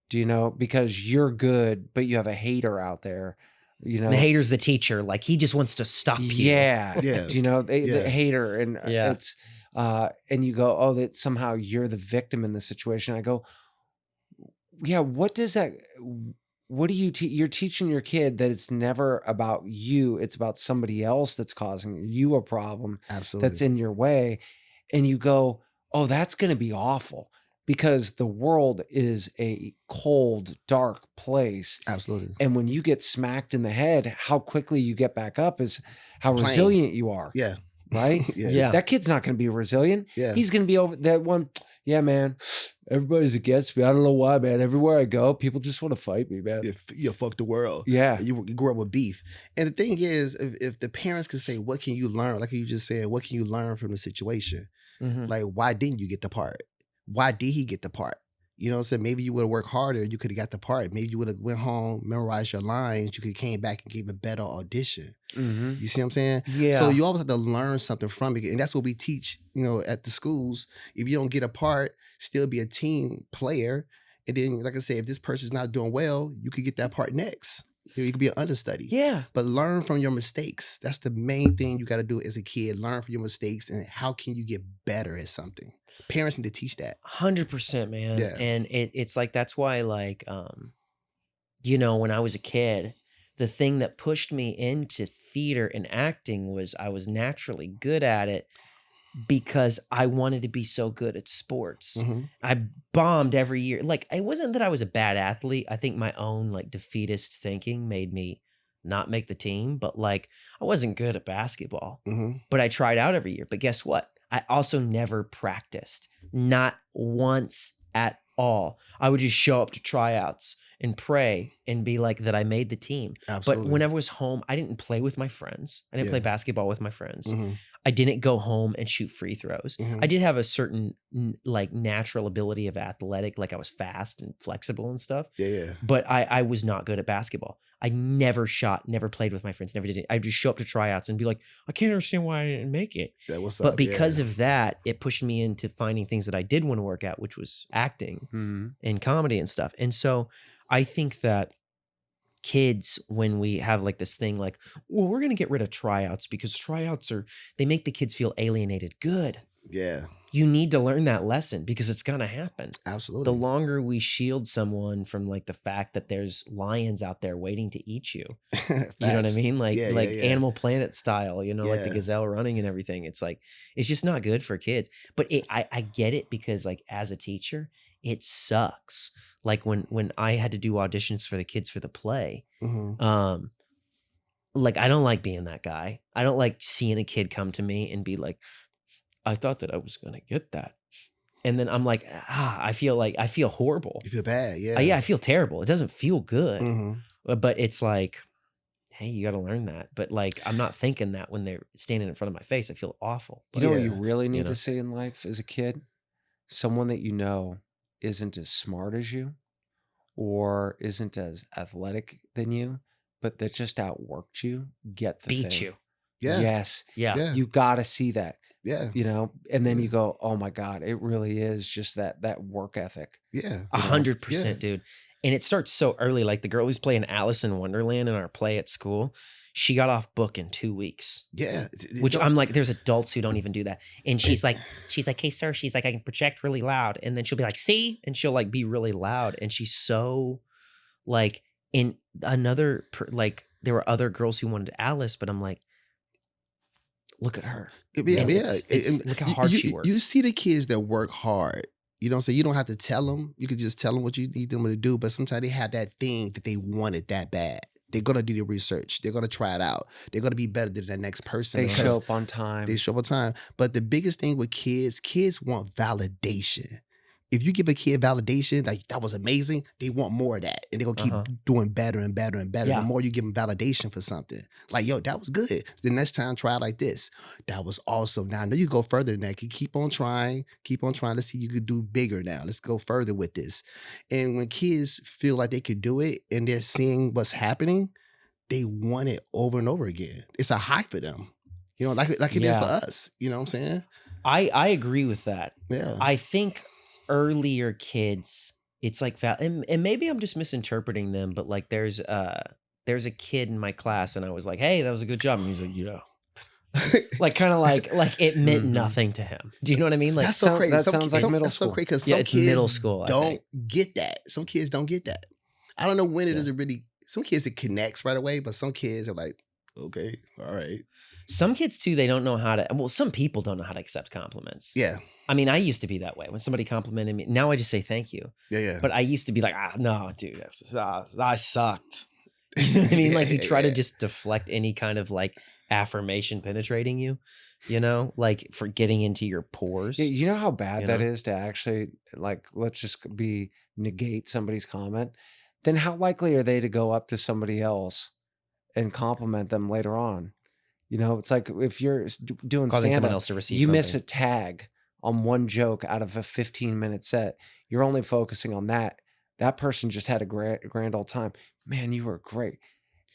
Speaker 3: Do you know? Because you're good, but you have a hater out there. You know,
Speaker 1: And the hater's the teacher. Like he just wants to stop you.
Speaker 3: yeah,
Speaker 2: Yeah.
Speaker 3: Do you know the
Speaker 2: Yeah.
Speaker 3: hater, and
Speaker 1: Yeah.
Speaker 3: it's and you go, oh, that somehow you're the victim in the situation. I go, yeah. What does that? What do you teach? You're teaching your kid that it's never about you. It's about somebody else that's causing you a problem
Speaker 2: Absolutely.
Speaker 3: that's in your way. And you go, oh, that's going to be awful because the world is a cold, dark place.
Speaker 2: Absolutely.
Speaker 3: And when you get smacked in the head, how quickly you get back up is how
Speaker 2: Plain.
Speaker 3: resilient you are.
Speaker 2: Yeah.
Speaker 3: Right?
Speaker 2: Yeah.
Speaker 1: Yeah.
Speaker 3: That kid's not going to be resilient.
Speaker 2: Yeah.
Speaker 3: He's going to be over that one. Yeah, man. Everybody's against me. I don't know why, man. Everywhere I go, people just want to fight me, man.
Speaker 2: You fuck the world.
Speaker 3: Yeah.
Speaker 2: You grew up with beef. And the thing is, if the parents can say, what can you learn? Like you just said, what can you learn from the situation?
Speaker 1: Mhm.
Speaker 2: Like, why didn't you get the part? Why did he get the part? You know what I'm saying? Maybe you would have worked harder. You could have got the part. Maybe you would have went home, memorized your lines. You could have came back and gave a better audition.
Speaker 3: Mm-hmm.
Speaker 2: You see what I'm saying?
Speaker 1: Yeah.
Speaker 2: So you always have to learn something from it. And that's what we teach, you know, at the schools. If you don't get a part, still be a team player. And then, like I said, if this person's not doing well, you could get that part next. You could be an understudy.
Speaker 1: Yeah.
Speaker 2: But learn from your mistakes. That's the main thing you got to do as a kid. Learn from your mistakes and how can you get better at something. Parents need to teach that.
Speaker 1: 100%, man.
Speaker 2: Yeah.
Speaker 1: And it's like, that's why, like, you know, when I was a kid, the thing that pushed me into theater and acting was I was naturally good at it because I wanted to be so good at sports.
Speaker 2: Mhm.
Speaker 1: I bombed every year. Like, it wasn't that I was a bad athlete. I think my own like defeatist thinking made me not make the team, but like I wasn't good at basketball.
Speaker 2: Mhm.
Speaker 1: But I tried out every year. But guess what? I also never practiced, not once at all. I would just show up to tryouts and pray and be like that I made the team.
Speaker 2: Absolutely.
Speaker 1: But whenever I was home, I didn't play with my friends. I didn't play
Speaker 2: Yeah.
Speaker 1: basketball with my friends.
Speaker 2: Mhm.
Speaker 1: I didn't go home and shoot free throws.
Speaker 2: Mhm.
Speaker 1: I did have a certain like natural ability of athletic, like I was fast and flexible and stuff,
Speaker 2: Yeah.
Speaker 1: but I was not good at basketball. I never shot, never played with my friends, never did it. I would just show up to tryouts and be like, I can't understand why I didn't make it.
Speaker 2: That was
Speaker 1: But because of that, it pushed me into finding things that I did want to work at, which was acting
Speaker 3: Mhm.
Speaker 1: and comedy and stuff. And so I think that kids, when we have like this thing like, well, we're going to get rid of tryouts because tryouts they make the kids feel alienated. Good.
Speaker 2: Yeah,
Speaker 1: You need to learn that lesson because it's going to happen.
Speaker 2: absolutely.
Speaker 1: The longer we shield someone from like the fact that there's lions out there waiting to eat you, you know what I
Speaker 2: Facts.
Speaker 1: mean? Like
Speaker 2: Yeah,
Speaker 1: like
Speaker 2: yeah.
Speaker 1: Animal Planet style, like the
Speaker 2: Yeah.
Speaker 1: gazelle running and everything. It's like it's just not good for kids. But I get it because like as a teacher, it sucks. Like when I had to do auditions for the kids for the play,
Speaker 2: Mhm.
Speaker 1: like I don't like being that guy. I don't like seeing a kid come to me and be like, I thought that I was gonna get that. And then I'm like, I feel horrible.
Speaker 2: You feel bad, yeah.
Speaker 1: Yeah, I feel terrible. It doesn't feel good.
Speaker 2: Mhm.
Speaker 1: But it's like, hey, you got to learn that. But like, I'm not thinking that when they're standing in front of my face. I feel awful.
Speaker 3: You know what you
Speaker 2: Yeah.
Speaker 3: really need
Speaker 1: know?
Speaker 3: to see in life as a kid? Someone that you know isn't as smart as you or isn't as athletic than you, but that just outworked you, get the
Speaker 1: Beat
Speaker 3: thing.
Speaker 1: you.
Speaker 2: Yeah.
Speaker 3: Yes.
Speaker 1: Yeah.
Speaker 2: Yeah.
Speaker 3: You got to see that,
Speaker 2: Yeah.
Speaker 3: and then
Speaker 2: Yeah.
Speaker 3: you go, oh my God, it really is just that work ethic.
Speaker 2: Yeah.
Speaker 1: 100%, dude. And it starts so early. Like the girl who's playing Alice in Wonderland in our play at school, she got off book in 2 weeks.
Speaker 2: Yeah.
Speaker 1: Which
Speaker 2: Don't-
Speaker 1: I'm like, there's adults who don't even do that. And she's like, hey, sir, she's like, I can project really loud. And then she'll be like, see? And she'll like be really loud. And she's so like, in another, like, there were other girls who wanted Alice, but I'm like, look at her.
Speaker 2: Yeah,
Speaker 1: And
Speaker 2: yeah.
Speaker 1: it's-
Speaker 2: And
Speaker 1: look how hard
Speaker 2: you,
Speaker 1: she works.
Speaker 2: You see the kids that work hard. You know what I'm saying? You don't have to tell them. You can just tell them what you need them to do. But sometimes they have that thing that they wanted that bad. They're going to do the research. They're going to try it out. They're going to be better than the next person.
Speaker 3: They
Speaker 2: because
Speaker 3: show up on time.
Speaker 2: They show up on time. But the biggest thing with kids want validation. If you give a kid validation, like that was amazing, they want more of that. And they're going to keep doing better and better and better.
Speaker 1: Yeah.
Speaker 2: The more you give them validation for something. Like, yo, that was good. The next time, try it like this. That was awesome. Now, I know you go further than that. You keep on trying. Let's see you could do bigger now. Let's go further with this. And when kids feel like they could do it and they're seeing what's happening, they want it over and over again. It's a high for them. You know, like it is
Speaker 1: Yeah.
Speaker 2: for us. You know what I'm saying?
Speaker 1: I agree with that.
Speaker 2: Yeah.
Speaker 1: I think earlier kids, it's like and maybe I'm just misinterpreting them, but like there's a kid in my class and I was like, hey, that was a good job. And he's like, yeah. Like kind of like it meant
Speaker 3: Mhm.
Speaker 1: nothing to him. Do you know what I mean? Like
Speaker 2: That's so
Speaker 3: sound-
Speaker 2: crazy.
Speaker 3: that
Speaker 2: Some
Speaker 3: sounds
Speaker 2: kids-
Speaker 3: like
Speaker 2: some-
Speaker 3: middle
Speaker 2: that's so
Speaker 3: school.
Speaker 2: crazy because
Speaker 1: Yeah,
Speaker 2: some
Speaker 1: it's
Speaker 2: kids
Speaker 1: middle school, I
Speaker 2: don't
Speaker 1: think.
Speaker 2: get that. Some kids don't get that. I don't know when it
Speaker 1: Yeah.
Speaker 2: doesn't really. Some kids it connects right away, but some kids are like, okay, all right,
Speaker 1: some kids too, they don't know how to, well, some people don't know how to accept compliments.
Speaker 2: yeah,
Speaker 1: I mean, I used to be that way. When somebody complimented me, now I just say thank you.
Speaker 2: yeah.
Speaker 1: But I used to be like, no, dude, I sucked. You know what I mean? Like you try to
Speaker 2: Yeah.
Speaker 1: just deflect any kind of like affirmation penetrating you, like for getting into your pores.
Speaker 3: Yeah, you know how bad
Speaker 1: You
Speaker 3: that
Speaker 1: know?
Speaker 3: is to actually let's just negate somebody's comment. Then how likely are they to go up to somebody else and compliment them later on? It's like if you're doing
Speaker 1: Causing someone
Speaker 3: stand-up,
Speaker 1: else to receive
Speaker 3: you miss a
Speaker 1: something.
Speaker 3: tag on one joke out of a 15-minute set. You're only focusing on that. That person just had a grand old time. Man, you were great.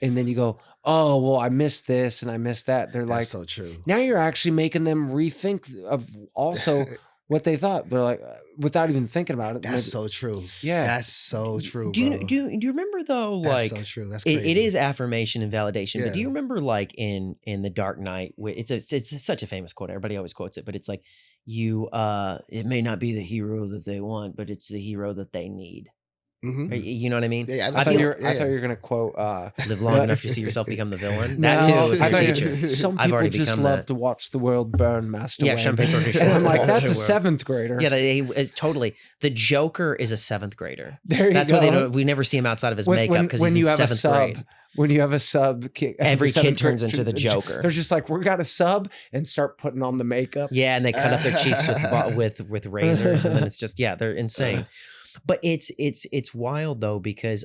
Speaker 3: And then you go, oh, well, I missed this and I missed that. They're
Speaker 2: That's
Speaker 3: like,
Speaker 2: so true.
Speaker 3: now you're actually making them rethink of also what they thought. They're like, without even thinking about it.
Speaker 2: That's
Speaker 3: maybe-
Speaker 2: so true.
Speaker 3: yeah.
Speaker 2: That's so true.
Speaker 1: Do you,
Speaker 2: bro.
Speaker 1: do you remember though,
Speaker 2: That's
Speaker 1: like
Speaker 2: so true. That's
Speaker 1: it
Speaker 2: crazy.
Speaker 1: is affirmation and validation, but do
Speaker 2: Yeah.
Speaker 1: you remember like in The Dark Knight, where it's such a famous quote, everybody always quotes it, but it's like it may not be the hero that they want, but it's the hero that they need.
Speaker 2: Mhm.
Speaker 1: Or, you know what I mean?
Speaker 2: Yeah,
Speaker 3: I thought
Speaker 1: feel-
Speaker 3: you were gonna quote
Speaker 1: Live long
Speaker 3: No.
Speaker 1: enough to see yourself become the villain.
Speaker 3: no,
Speaker 1: That too, if
Speaker 3: I
Speaker 1: you're a
Speaker 3: thought
Speaker 1: teacher.
Speaker 3: some
Speaker 1: I've
Speaker 3: people
Speaker 1: already
Speaker 3: just
Speaker 1: become
Speaker 3: love
Speaker 1: that.
Speaker 3: to watch the world burn, Master
Speaker 1: Yeah,
Speaker 3: Wayne.
Speaker 1: Sean Paper Fish.
Speaker 3: And I'm like, that's a
Speaker 1: Will.
Speaker 3: seventh grader.
Speaker 1: Yeah, totally. The Joker is a 7th grader.
Speaker 3: There you
Speaker 1: That's
Speaker 3: go.
Speaker 1: why we never see him outside of his makeup because
Speaker 3: when
Speaker 1: he's
Speaker 3: you
Speaker 1: in
Speaker 3: have
Speaker 1: 7th
Speaker 3: a sub,
Speaker 1: grade.
Speaker 3: when you have a sub,
Speaker 1: Every
Speaker 3: the seventh
Speaker 1: kid turns
Speaker 3: grade-
Speaker 1: into the Joker.
Speaker 3: They're just like, we got a sub, and start putting on the makeup.
Speaker 1: Yeah, and they cut up their cheeks with razors, and then it's just they're insane. But it's wild though, because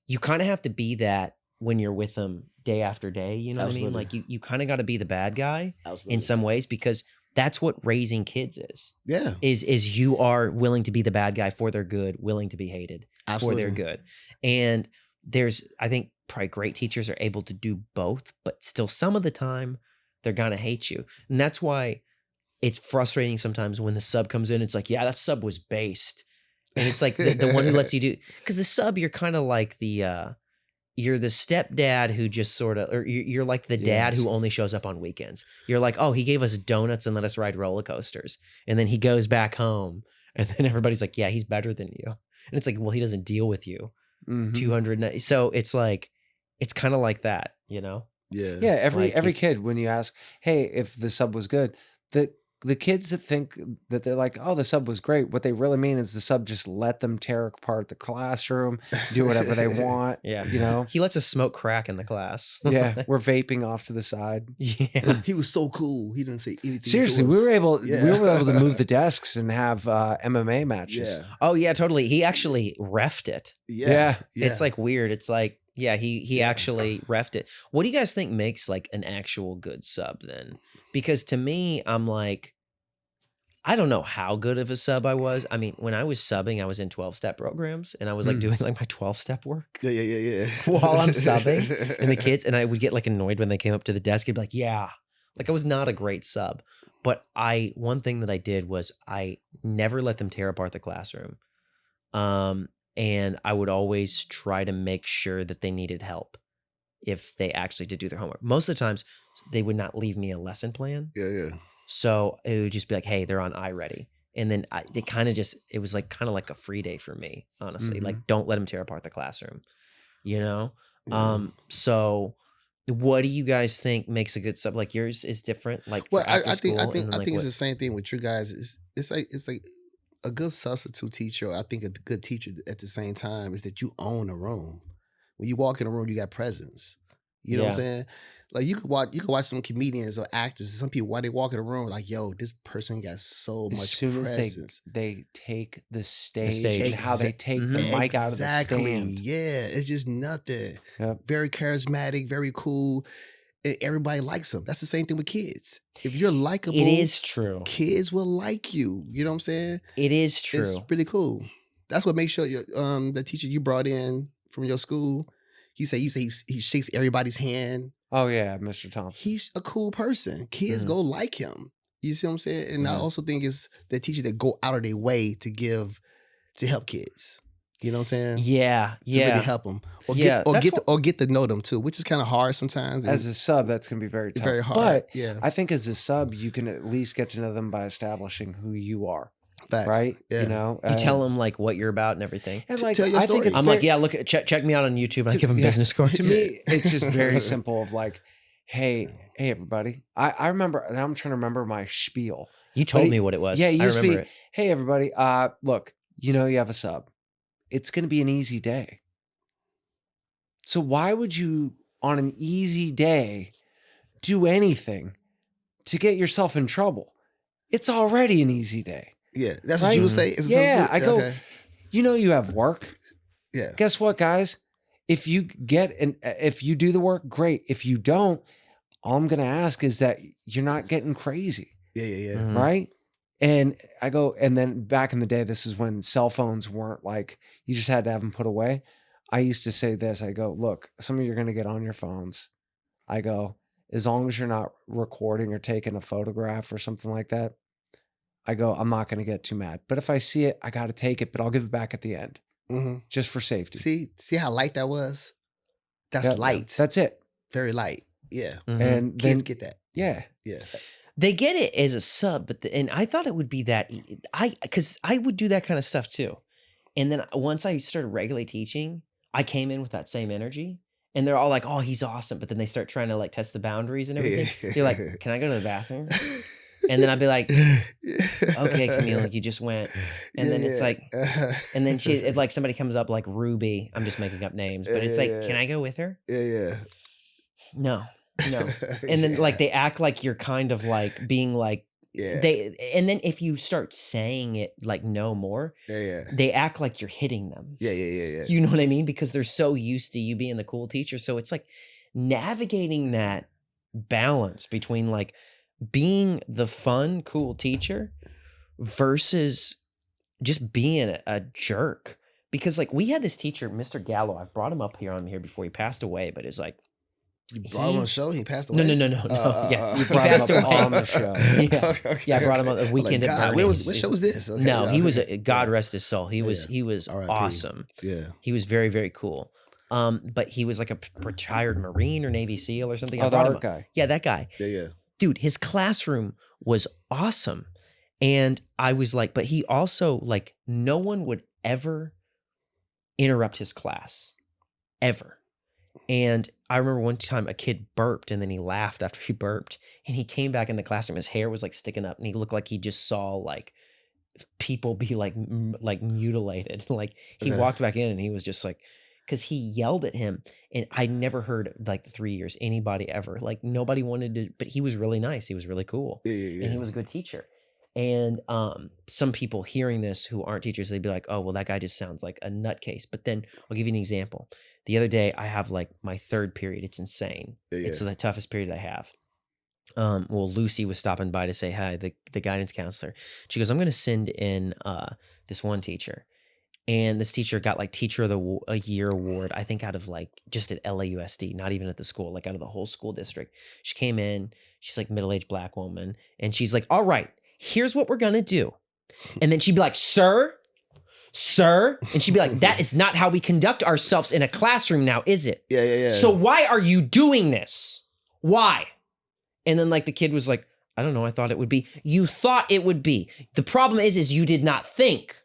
Speaker 1: you kind of have to be that when you're with them day after day, you know what I mean?
Speaker 2: Absolutely.
Speaker 1: Like you kind of got to be the bad guy
Speaker 2: Absolutely.
Speaker 1: in some ways, because that's what raising kids is.
Speaker 2: Yeah.
Speaker 1: Is you are willing to be the bad guy for their good, willing to be hated
Speaker 2: Absolutely.
Speaker 1: for their good. And there's, I think probably great teachers are able to do both, but still some of the time they're going to hate you. And that's why it's frustrating sometimes when the sub comes in. It's like, yeah, that sub was based. And it's like the one who lets you do, because the sub, you're kind of like you're the stepdad who just sort of, or you're like the dad
Speaker 3: Yes.
Speaker 1: who only shows up on weekends. You're like, oh, he gave us donuts and let us ride roller coasters. And then he goes back home. And then everybody's like, yeah, he's better than you. And it's like, well, he doesn't deal with you.
Speaker 3: Mhm.
Speaker 1: 200. So it's like, it's kind of like that, you know?
Speaker 2: Yeah.
Speaker 3: Yeah, every
Speaker 1: Like, it's-
Speaker 3: kid, when you ask, hey, if the sub was good, the kids that think that they're like, oh, the sub was great, what they really mean is the sub just let them tear apart the classroom, do whatever they want.
Speaker 1: Yeah.
Speaker 3: You know?
Speaker 1: He lets us smoke crack in the class.
Speaker 3: Yeah, we're vaping off to the side.
Speaker 1: Yeah.
Speaker 2: He was so cool. He didn't say anything.
Speaker 3: Seriously,
Speaker 2: to
Speaker 3: we
Speaker 2: us.
Speaker 3: were able
Speaker 2: Yeah.
Speaker 3: to move the desks and have MMA matches.
Speaker 2: Yeah.
Speaker 1: Oh yeah, totally. He actually reffed it.
Speaker 2: Yeah.
Speaker 1: It's like weird. It's like, yeah, he
Speaker 2: Yeah.
Speaker 1: actually reffed it. What do you guys think makes like an actual good sub then? Because to me, I'm like, I don't know how good of a sub I was. I mean, when I was subbing, I was in 12-step programs and I was like doing like my 12-step work
Speaker 2: Yeah.
Speaker 1: while I'm subbing, and the kids, and I would get like annoyed when they came up to the desk and be like, yeah, like I was not a great sub. But one thing that I did was I never let them tear apart the classroom. And I would always try to make sure that they needed help if they actually did do their homework. Most of the times they would not leave me a lesson plan.
Speaker 2: Yeah.
Speaker 1: So it would just be like, hey, they're on iReady. And then they kind of just, it was like kind of like a free day for me, honestly. Like, don't let them tear apart the classroom, you know?
Speaker 2: Yeah.
Speaker 1: So what do you guys think makes a good sub? Like yours is different. Like,
Speaker 2: Well,
Speaker 1: for after
Speaker 2: I think
Speaker 1: school, and then,
Speaker 2: I
Speaker 1: like,
Speaker 2: think
Speaker 1: what-
Speaker 2: it's the same thing with you guys. It's like a good substitute teacher. I think a good teacher at the same time is that you own a room. When you walk in a room, you got presence. You know what I'm
Speaker 1: Yeah.
Speaker 2: saying? Like you could watch some comedians or actors. Some people while they walk in a room, like, yo, this person got so
Speaker 3: As
Speaker 2: much
Speaker 3: soon
Speaker 2: presence.
Speaker 3: as they take the stage,
Speaker 1: stage.
Speaker 3: and how they take the
Speaker 1: Mhm.
Speaker 3: mic out of the stand.
Speaker 2: Yeah, it's just nothing.
Speaker 3: Yep.
Speaker 2: Very charismatic, very cool. And everybody likes them. That's the same thing with kids. If you're likable,
Speaker 1: It is true.
Speaker 2: kids will like you. You know what I'm saying?
Speaker 1: It is true.
Speaker 2: It's really cool. That's what makes sure the teacher you brought in from your school, he shakes everybody's hand.
Speaker 3: Oh yeah, Mr. Thompson.
Speaker 2: He's a cool person. Kids go like him. You see what I'm saying? And I also think it's the teacher that go out of their way to help kids. You know what I'm saying?
Speaker 1: Yeah.
Speaker 2: To
Speaker 1: Yeah.
Speaker 2: really help them, or
Speaker 1: Yeah,
Speaker 2: get to know them too, which is kind of hard sometimes.
Speaker 3: As a sub, that's gonna be very tough.
Speaker 2: very hard.
Speaker 3: But
Speaker 2: Yeah,
Speaker 3: I think as a sub, you can at least get to know them by establishing who you are,
Speaker 2: facts.
Speaker 3: right?
Speaker 2: Yeah.
Speaker 3: You know,
Speaker 1: You tell them like what you're about and everything.
Speaker 3: and
Speaker 2: T-
Speaker 3: like
Speaker 2: tell your
Speaker 3: I think
Speaker 2: story.
Speaker 3: it's
Speaker 1: I'm
Speaker 3: very-
Speaker 1: like, yeah, look, check me out on YouTube, and I
Speaker 3: To-
Speaker 1: give them
Speaker 3: yeah.
Speaker 1: business cards.
Speaker 3: to me, it's just very simple. Of like, hey everybody. I remember. Now I'm trying to remember my spiel.
Speaker 1: You told
Speaker 3: But
Speaker 1: me what it was.
Speaker 3: Yeah,
Speaker 1: I
Speaker 3: it used to be,
Speaker 1: remember it.
Speaker 3: hey everybody, look, you know you have a sub. It's going to be an easy day. So why would you, on an easy day, do anything to get yourself in trouble? It's already an easy day.
Speaker 2: Yeah, that's what
Speaker 3: Right?
Speaker 2: you would say. Is it
Speaker 3: Yeah,
Speaker 2: something-
Speaker 3: I go,
Speaker 2: okay.
Speaker 3: you know you have work.
Speaker 2: Yeah,
Speaker 3: Guess what, guys? If you do the work, great. If you don't, all I'm going to ask is that you're not getting crazy.
Speaker 2: yeah.
Speaker 1: Mhm.
Speaker 3: Right. And I go, and then back in the day, this is when cell phones weren't like, you just had to have them put away. I used to say this, I go, look, some of you are going to get on your phones. I go, as long as you're not recording or taking a photograph or something like that, I go, I'm not going to get too mad. But if I see it, I got to take it, but I'll give it back at the end
Speaker 2: hmm
Speaker 3: just for safety.
Speaker 2: See how light that was? That's
Speaker 3: Yeah,
Speaker 2: light.
Speaker 3: That's it.
Speaker 2: Very light. Yeah,
Speaker 1: Mhm.
Speaker 3: And
Speaker 2: kids
Speaker 3: then,
Speaker 2: get that.
Speaker 3: yeah.
Speaker 2: Yeah,
Speaker 1: They get it as a sub, but and I thought it would be that because I would do that kind of stuff too. And then once I started regularly teaching, I came in with that same energy, and they're all like, "Oh, he's awesome!" But then they start trying to like test the boundaries and everything. They're like, "Can I go to the bathroom?" And then I'd be like, "Okay, Camille, like you just went." And then it's like, and then it's like somebody comes up like Ruby. I'm just making up names, but it's like,
Speaker 2: Yeah.
Speaker 1: "Can I go with her?"
Speaker 2: yeah.
Speaker 1: No. No. And then like they act like you're kind of like being like
Speaker 2: Yeah.
Speaker 1: and then if you start saying it like no more,
Speaker 2: Yeah.
Speaker 1: they act like you're hitting them.
Speaker 2: Yeah. Yeah.
Speaker 1: You know what I mean? Because they're so used to you being the cool teacher. So it's like navigating that balance between like being the fun, cool teacher versus just being a jerk. Because like we had this teacher, Mr. Gallo. I've brought him up here on here before he passed away, but it's like
Speaker 2: You brought him on the show. He passed away.
Speaker 1: no. Yeah,
Speaker 3: You
Speaker 1: he
Speaker 3: brought him
Speaker 1: passed
Speaker 3: up
Speaker 1: away
Speaker 3: on the show.
Speaker 1: Yeah. Yeah, I brought him on the weekend at
Speaker 2: God,
Speaker 1: Bernie's.
Speaker 2: what show was this? Okay,
Speaker 1: No,
Speaker 2: yeah,
Speaker 1: he was
Speaker 2: okay.
Speaker 1: God
Speaker 2: Yeah.
Speaker 1: rest his soul. He was
Speaker 2: R.I.P.
Speaker 1: awesome.
Speaker 2: Yeah.
Speaker 1: He was very, very cool. But he was like a retired Marine or Navy SEAL or something. I
Speaker 3: Oh, the
Speaker 1: brought him
Speaker 3: art
Speaker 1: up.
Speaker 3: guy.
Speaker 1: Yeah, that guy.
Speaker 2: Yeah.
Speaker 1: Dude, his classroom was awesome. And I was like, but he also like no one would ever interrupt his class. Ever. And I remember one time a kid burped and then he laughed after he burped. And he came back in the classroom. His hair was like sticking up and he looked like he just saw like people be like mutilated. Like he
Speaker 2: Okay.
Speaker 1: walked back in and he was just like, because he yelled at him. And I never heard like the 3 years anybody ever like nobody wanted to, but he was really nice. He was really cool.
Speaker 2: Yeah.
Speaker 1: And he was a good teacher. And some people hearing this who aren't teachers, they'd be like, oh, well, that guy just sounds like a nutcase. But then I'll give you an example. The other day, I have like my third period. It's insane.
Speaker 2: Yeah.
Speaker 1: It's the toughest period I have. Well, Lucy was stopping by to say hi, the guidance counselor. She goes, I'm going to send in this one teacher. And this teacher got like Teacher of the Year award, I think out of like just at LAUSD, not even at the school, like out of the whole school district. She came in, she's like middle-aged Black woman. And she's like, all right, here's what we're going to do. And then she'd be like, sir. And she'd be like, that is not how we conduct ourselves in a classroom now, is it?
Speaker 2: Yeah.
Speaker 1: So why are you doing this? Why? And then like the kid was like, I don't know. I thought it would be. You thought it would be. The problem is you did not think.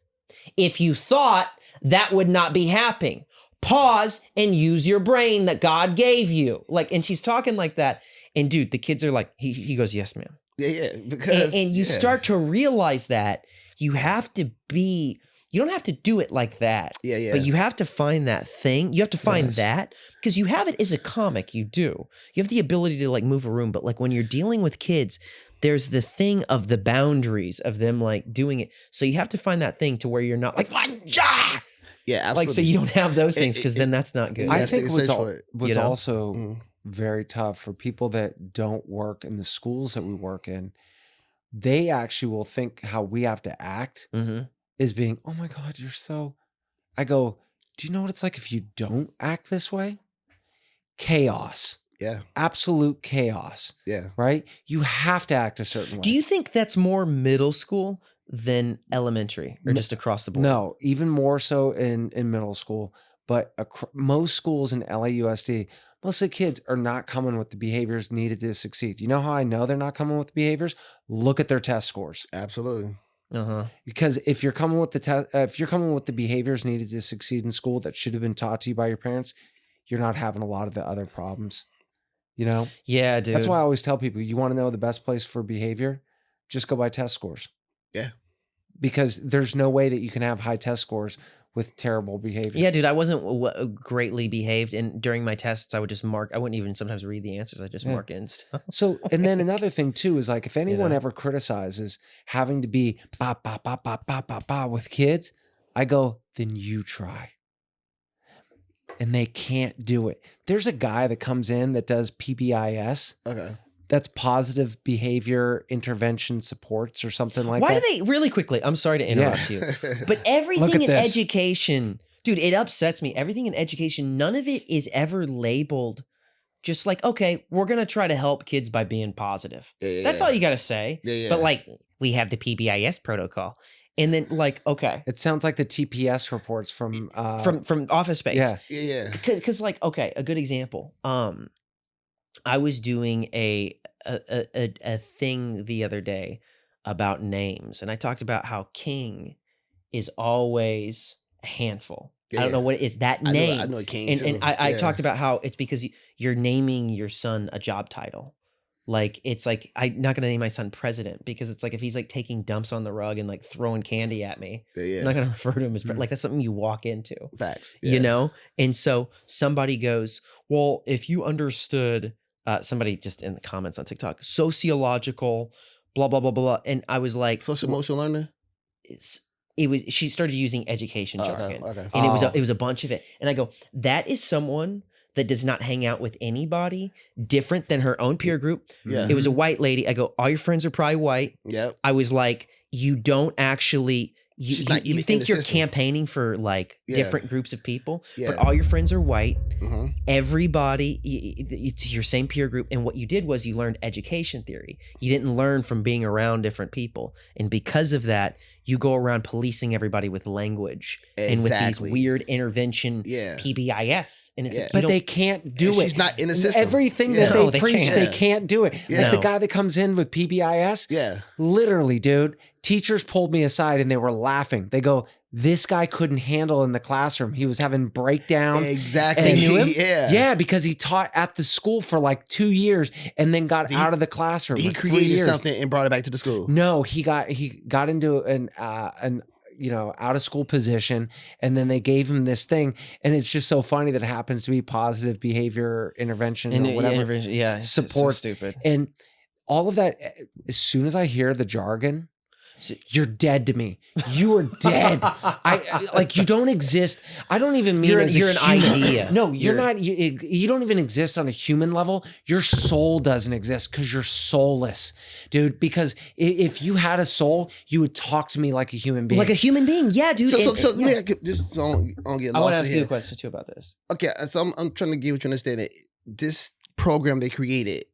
Speaker 1: If you thought, that would not be happening. Pause and use your brain that God gave you. Like, and she's talking like that. And dude, the kids are like, he goes, yes, ma'am.
Speaker 2: Yeah. Because
Speaker 1: And you start to realize that you have to be, you don't have to do it like that.
Speaker 2: Yeah.
Speaker 1: But you have to find that thing. You have to find
Speaker 2: Yes.
Speaker 1: that because you have it as a comic. You do. You have the ability to like move a room. But like when you're dealing with kids, there's the thing of the boundaries of them like doing it. So you have to find that thing to where you're not like,
Speaker 2: Yeah, absolutely.
Speaker 1: like, so you don't have those things because
Speaker 2: it-
Speaker 1: then that's not good.
Speaker 2: Yeah,
Speaker 3: I
Speaker 2: it's
Speaker 3: think
Speaker 2: the
Speaker 3: what's,
Speaker 2: essential for it,
Speaker 3: what's
Speaker 1: you know?
Speaker 3: also
Speaker 2: Mm.
Speaker 3: very tough for people that don't work in the schools that we work in, they actually will think how we have to act
Speaker 1: Mm-hmm.
Speaker 3: is being, oh my God, you're so. I go, do you know what it's like if you don't act this way? Chaos,
Speaker 2: Yeah.
Speaker 3: absolute chaos,
Speaker 2: Yeah.
Speaker 3: right? You have to act a certain way.
Speaker 1: Do you think that's more middle school than elementary or
Speaker 3: No-
Speaker 1: just across the board?
Speaker 3: No, even more so in middle school. But most schools in LAUSD, most of the kids are not coming with the behaviors needed to succeed. You know how I know they're not coming with the behaviors? Look at their test scores.
Speaker 2: Absolutely.
Speaker 1: Uh-huh.
Speaker 3: Because if you're coming with if you're coming with the behaviors needed to succeed in school that should have been taught to you by your parents, you're not having a lot of the other problems. You know,
Speaker 1: Yeah, dude.
Speaker 3: that's why I always tell people, you want to know the best place for behavior, just go by test scores.
Speaker 2: Yeah.
Speaker 3: Because there's no way that you can have high test scores with terrible behavior.
Speaker 1: Yeah, dude, I wasn't greatly behaved, and during my tests, I would just mark. I wouldn't even sometimes read the answers. I just
Speaker 3: Yeah.
Speaker 1: mark it and stuff.
Speaker 3: So, and then another thing too is like if anyone
Speaker 1: know?
Speaker 3: ever criticizes having to be ba ba ba ba ba ba ba with kids, I go, then you try. And they can't do it. There's a guy that comes in that does PBIS.
Speaker 2: Okay.
Speaker 3: That's positive behavior intervention supports or something like
Speaker 1: Why
Speaker 3: that.
Speaker 1: do they really quickly? I'm sorry to interrupt you, but
Speaker 3: Look
Speaker 1: everything
Speaker 3: at
Speaker 1: in
Speaker 3: this.
Speaker 1: education, dude, it upsets me. Everything in education, none of it is ever labeled. Just like, okay, we're gonna try to help kids by being positive.
Speaker 2: Yeah.
Speaker 1: That's all you gotta say.
Speaker 2: Yeah.
Speaker 1: But like, we have the PBIS protocol, and then like, okay,
Speaker 3: It sounds like the TPS reports from
Speaker 1: from Office Space.
Speaker 3: yeah.
Speaker 2: Yeah.
Speaker 1: Because like, okay, a good example. I was doing a thing the other day about names, and I talked about how King is always a handful. I don't know what it is that name.
Speaker 2: I know it came
Speaker 1: And I talked about how it's because you're naming your son a job title. Like it's like I'm not gonna name my son president because it's like if he's like taking dumps on the rug and like throwing candy at me, I'm not gonna refer to him as like that's something you walk into.
Speaker 2: Facts.
Speaker 1: You know? And so somebody goes, well, if you understood somebody just in the comments on TikTok, sociological blah blah blah blah. And I was like,
Speaker 2: Social emotional learning.
Speaker 1: it was she started using education jargon,
Speaker 2: Okay.
Speaker 1: and
Speaker 3: Oh.
Speaker 1: it was a bunch of it. And I go, that is someone that does not hang out with anybody different than her own peer group.
Speaker 2: Yeah.
Speaker 1: It was a white lady. I go, all your friends are probably white.
Speaker 2: Yep.
Speaker 1: I was like, you don't actually.
Speaker 2: She's not even
Speaker 1: You
Speaker 2: in
Speaker 1: think
Speaker 2: the
Speaker 1: you're
Speaker 2: system.
Speaker 1: campaigning for like
Speaker 2: Yeah.
Speaker 1: different groups of people,
Speaker 2: Yeah.
Speaker 1: but all your friends are white.
Speaker 2: Mm-hmm.
Speaker 1: Everybody, it's your same peer group. And what you did was you learned education theory. You didn't learn from being around different people. And because of that, you go around policing everybody with language and with these weird intervention
Speaker 2: Yeah.
Speaker 1: PBIS. And it's
Speaker 2: Yeah.
Speaker 1: like, you
Speaker 3: But
Speaker 1: don't-
Speaker 3: they can't do
Speaker 2: And
Speaker 3: it.
Speaker 2: she's not in the system.
Speaker 3: Everything
Speaker 2: Yeah.
Speaker 3: that
Speaker 1: No,
Speaker 3: they
Speaker 1: they
Speaker 3: preach,
Speaker 1: can't.
Speaker 3: they can't do it.
Speaker 2: Yeah.
Speaker 3: Like the
Speaker 1: No.
Speaker 3: guy that comes in with PBIS,
Speaker 2: Yeah.
Speaker 3: literally, dude, teachers pulled me aside and they were laughing. They go, this guy couldn't handle in the classroom. He was having breakdowns.
Speaker 2: Exactly.
Speaker 3: And-
Speaker 1: They knew him?
Speaker 2: Yeah.
Speaker 3: Yeah, because he taught at the school for like 2 years and then got
Speaker 2: He-
Speaker 3: out of the classroom.
Speaker 2: He
Speaker 3: like 3
Speaker 2: created
Speaker 3: years.
Speaker 2: something and brought it back to the school.
Speaker 3: No, he got into an out of school position, and then they gave him this thing, and it's just so funny that it happens to be positive behavior intervention
Speaker 1: and
Speaker 3: or whatever.
Speaker 1: intervention, yeah, it's so
Speaker 3: Support.
Speaker 1: stupid.
Speaker 3: And all of that, as soon as I hear the jargon, you're dead to me. You are dead. I like you don't exist. I don't even mean
Speaker 1: You're-
Speaker 3: as a
Speaker 1: you're an
Speaker 3: human.
Speaker 1: idea.
Speaker 3: No,
Speaker 1: You're-
Speaker 3: not. You don't even exist on a human level. Your soul doesn't exist because you're soulless, dude. Because if you had a soul, you would talk to me like a human being.
Speaker 1: Like a human being, yeah, dude.
Speaker 2: So
Speaker 1: And-
Speaker 2: let
Speaker 1: yeah.
Speaker 2: me just so I don't get
Speaker 1: I want to
Speaker 2: lost
Speaker 1: ask you
Speaker 2: here.
Speaker 1: a question too about this.
Speaker 2: Okay, so I'm trying to get what you understand. It. This program they created.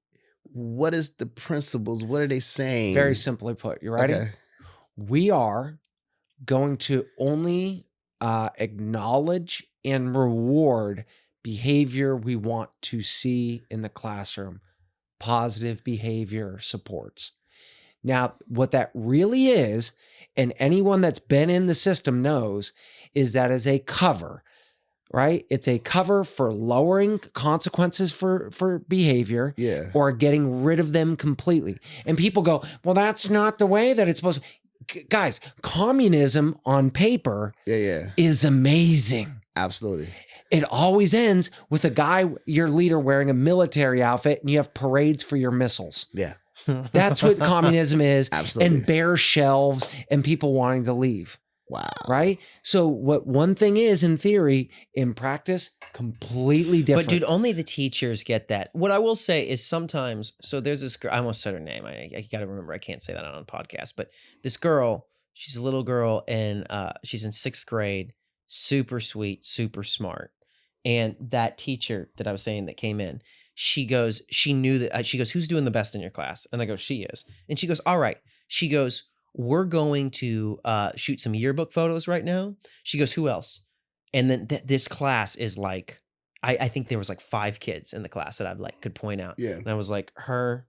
Speaker 2: What is the principles? What are they saying?
Speaker 3: Very simply put. You ready?
Speaker 2: Okay.
Speaker 3: We are going to only acknowledge and reward behavior we want to see in the classroom. Positive behavior supports. Now, what that really is, and anyone that's been in the system knows, is that is a cover, right? It's a cover for lowering consequences for behavior
Speaker 2: Yeah.
Speaker 3: or getting rid of them completely. And people go, well, that's not the way that it's supposed to. Guys, communism on paper
Speaker 2: Yeah.
Speaker 3: is amazing.
Speaker 2: Absolutely.
Speaker 3: It always ends with a guy, your leader, wearing a military outfit and you have parades for your missiles.
Speaker 2: Yeah.
Speaker 3: That's what communism is.
Speaker 2: Absolutely.
Speaker 3: And bare shelves and people wanting to leave.
Speaker 2: Wow.
Speaker 3: Right? So what one thing is in theory, in practice, completely different.
Speaker 1: But dude, only the teachers get that. What I will say is sometimes, so there's this girl, I almost said her name. I got to remember, I can't say that on a podcast, but this girl, she's a little girl and she's in 6th grade, super sweet, super smart. And that teacher that I was saying that came in, she goes, she knew that, she goes, who's doing the best in your class? And I go, she is. And she goes, all right. She goes, we're going to shoot some yearbook photos right now. She goes, who else? And then this class is like, I think there was like 5 kids in the class that I like could point out.
Speaker 2: Yeah.
Speaker 1: And I was like, her.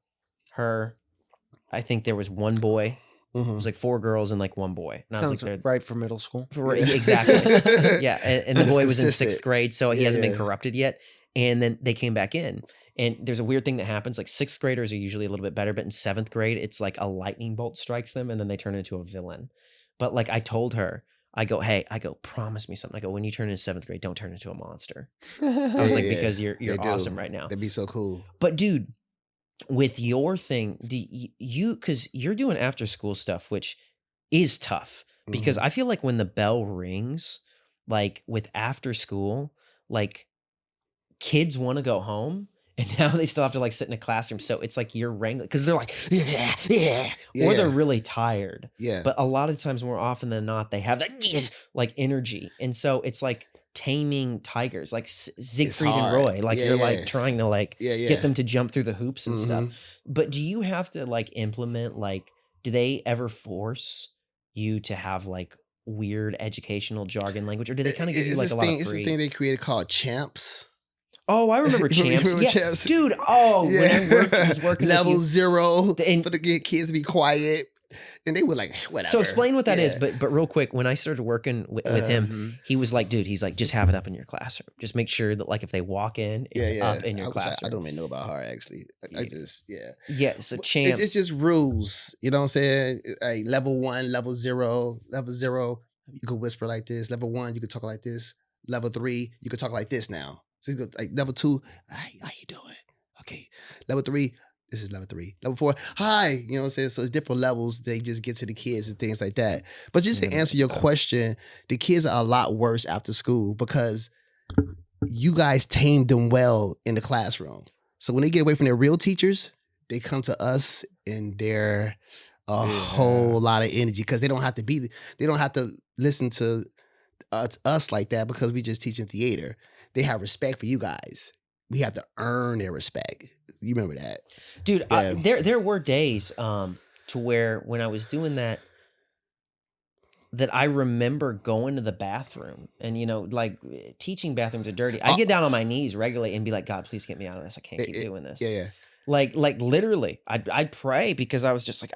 Speaker 1: I think there was 1 boy. It was like 4 girls and like 1 boy. And I was
Speaker 3: Sounds
Speaker 1: like,
Speaker 3: right for middle school.
Speaker 1: exactly. Yeah. And the
Speaker 2: It's
Speaker 1: boy was in
Speaker 2: consistent.
Speaker 1: 6th grade, so he
Speaker 2: Yeah,
Speaker 1: hasn't been
Speaker 2: yeah.
Speaker 1: corrupted yet. And then they came back in. And there's a weird thing that happens. Like 6th graders are usually a little bit better, but in 7th grade, it's like a lightning bolt strikes them and then they turn into a villain. But like I told her, I go, promise me something. I go, when you turn into 7th grade, don't turn into a monster. I was like,
Speaker 2: Yeah,
Speaker 1: because you're
Speaker 2: they do.
Speaker 1: awesome right now.
Speaker 2: That'd be so cool.
Speaker 1: But dude, with your thing, because you're doing after school stuff, which is tough because
Speaker 2: Mhm.
Speaker 1: I feel like when the bell rings, like with after school, like kids want to go home and now they still have to like sit in a classroom. So it's like you're wrangling because they're like, yeah, or they're
Speaker 2: Yeah.
Speaker 1: really tired.
Speaker 2: Yeah.
Speaker 1: But a lot of times, more often than not, they have that like energy. And so it's like taming tigers, like Siegfried and
Speaker 2: hard.
Speaker 1: Roy. Like
Speaker 2: Yeah,
Speaker 1: you're
Speaker 2: yeah.
Speaker 1: like trying to like
Speaker 2: Yeah.
Speaker 1: get them to jump through the hoops and stuff.
Speaker 2: Mhm.
Speaker 1: But do you have to like implement like, do they ever force you to have like weird educational jargon language, or do they kind of give you like a lot of
Speaker 2: It's this
Speaker 1: free?
Speaker 2: thing they created called Champs.
Speaker 1: Oh, I remember
Speaker 2: You
Speaker 1: Champs.
Speaker 2: remember
Speaker 1: Yeah,
Speaker 2: Champs?
Speaker 1: dude. Oh, when I was working with
Speaker 2: Level
Speaker 1: you.
Speaker 2: 0
Speaker 1: And-
Speaker 2: for the get kids to be quiet, and they were like, whatever.
Speaker 1: So explain what that is,
Speaker 2: Yeah.
Speaker 1: but real quick, when I started working with him,
Speaker 3: Mhm.
Speaker 1: he was like, dude, he's like, just have it up in your classroom. Just make sure that like if they walk in, it's up in your
Speaker 2: I
Speaker 1: classroom.
Speaker 2: don't even know about her actually. I
Speaker 1: Yeah.
Speaker 2: just
Speaker 1: Yeah, so
Speaker 2: Well,
Speaker 1: Champs.
Speaker 2: It's just rules. You know what I'm saying? Like level 1, level 0, level 0. You could whisper like this. Level 1, you could talk like this. Level 3, you could talk like this now. So you go like level 2. Hey, how you doing? Okay. Level 3, this is level 3. Level 4, hi. You know what I'm saying? So it's different levels. They just get to the kids and things like that. But just to answer your question, the kids are a lot worse after school because you guys tamed them well in the classroom. So when they get away from their real teachers, they come to us and they're a whole lot of energy because they don't have to listen to us like that because we just teaching theater. They have respect for you guys. We have to earn their respect. You remember that,
Speaker 1: dude?
Speaker 2: Yeah.
Speaker 1: There were days to where when I was doing that I remember going to the bathroom and like teaching bathrooms are dirty. I get down on my knees regularly and be like, God, please get me out of this. I can't keep doing this.
Speaker 2: Yeah.
Speaker 1: Like literally, I'd pray because I was just like,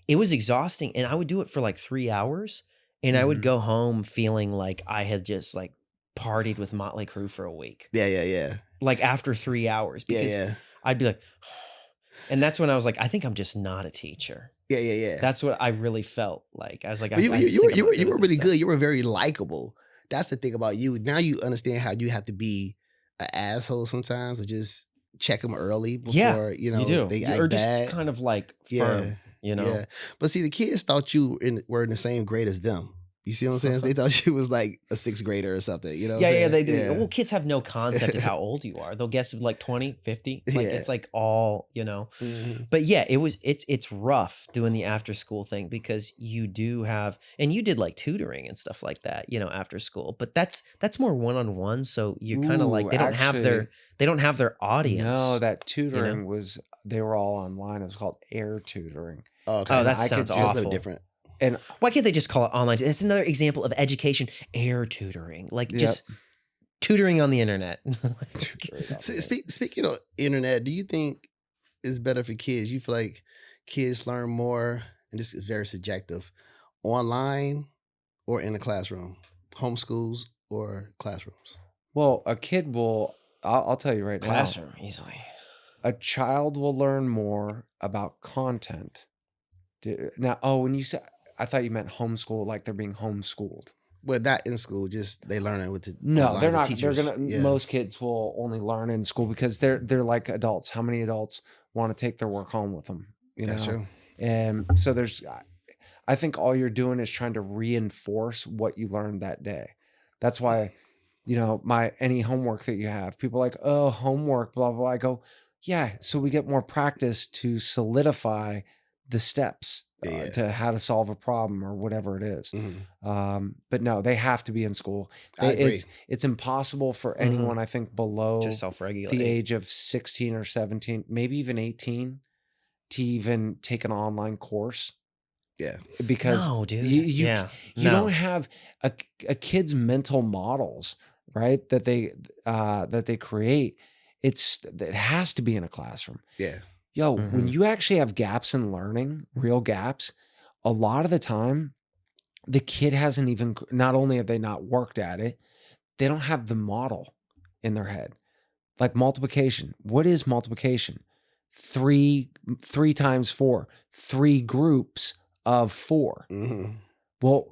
Speaker 1: it was exhausting, and I would do it for like 3 hours, and I would go home feeling like I had just like partied with Motley Crue for a week.
Speaker 2: Yeah.
Speaker 1: Like after 3 hours, because I'd be like, and that's when I was like, I think I'm just not a teacher.
Speaker 2: Yeah.
Speaker 1: That's what I really felt like. I was like,
Speaker 2: you were really good. You were very likable. That's the thing about you. Now you understand how you have to be an asshole sometimes, or just check them early before you do. They act
Speaker 1: or just
Speaker 2: bad.
Speaker 1: kind of like firm,
Speaker 2: Yeah. But see, the kids thought you were in the same grade as them. You see what I'm saying? They thought you was like a 6th grader or something, you know?
Speaker 1: Yeah, they do. Yeah. Well, kids have no concept of how old you are. They'll guess like 20, 50. Like it's like all, But yeah, it's rough doing the after school thing because you do have, and you did like tutoring and stuff like that, after school. But that's more one-on-one. So you're kind of like they don't have their audience.
Speaker 3: No, that tutoring they were all online. It was called air tutoring.
Speaker 2: Oh, okay.
Speaker 1: That sounds awful.
Speaker 2: Different.
Speaker 3: And
Speaker 1: why can't they just call it online? It's another example of education, air tutoring, like just tutoring on the internet.
Speaker 2: Speaking of internet, do you think it's better for kids? You feel like kids learn more, and this is very subjective, online or in the classroom, homeschools or classrooms?
Speaker 3: Well, a kid will, I'll tell you right now.
Speaker 1: Classroom, easily.
Speaker 3: A child will learn more about content. Now, when you said, I thought you meant homeschool, like they're being homeschooled.
Speaker 2: Well, not in school, just they learn it with the
Speaker 3: No, they're not.
Speaker 2: Teachers.
Speaker 3: They're gonna. Most kids will only learn in school because they're like adults. How many adults want to take their work home with them?
Speaker 2: That's true.
Speaker 3: And so I think all you're doing is trying to reinforce what you learned that day. That's why, any homework that you have, people are like, oh, homework, blah, blah, blah. I go, yeah. So we get more practice to solidify the steps to how to solve a problem or whatever it is. But no, they have to be in school.
Speaker 2: I agree.
Speaker 3: It's impossible for anyone, I think, below
Speaker 1: just self-regulate
Speaker 3: the age of 16 or 17, maybe even 18, to even take an online course.
Speaker 2: Yeah.
Speaker 3: Because
Speaker 1: no, dude.
Speaker 3: you don't have a kid's mental models, right? That they create. It has to be in a classroom.
Speaker 2: Yeah.
Speaker 3: Yo, when you actually have gaps in learning, real gaps, a lot of the time, the kid hasn't even, not only have they not worked at it, they don't have the model in their head. Like multiplication. What is multiplication? 3 times 4. 3 groups of 4. Well,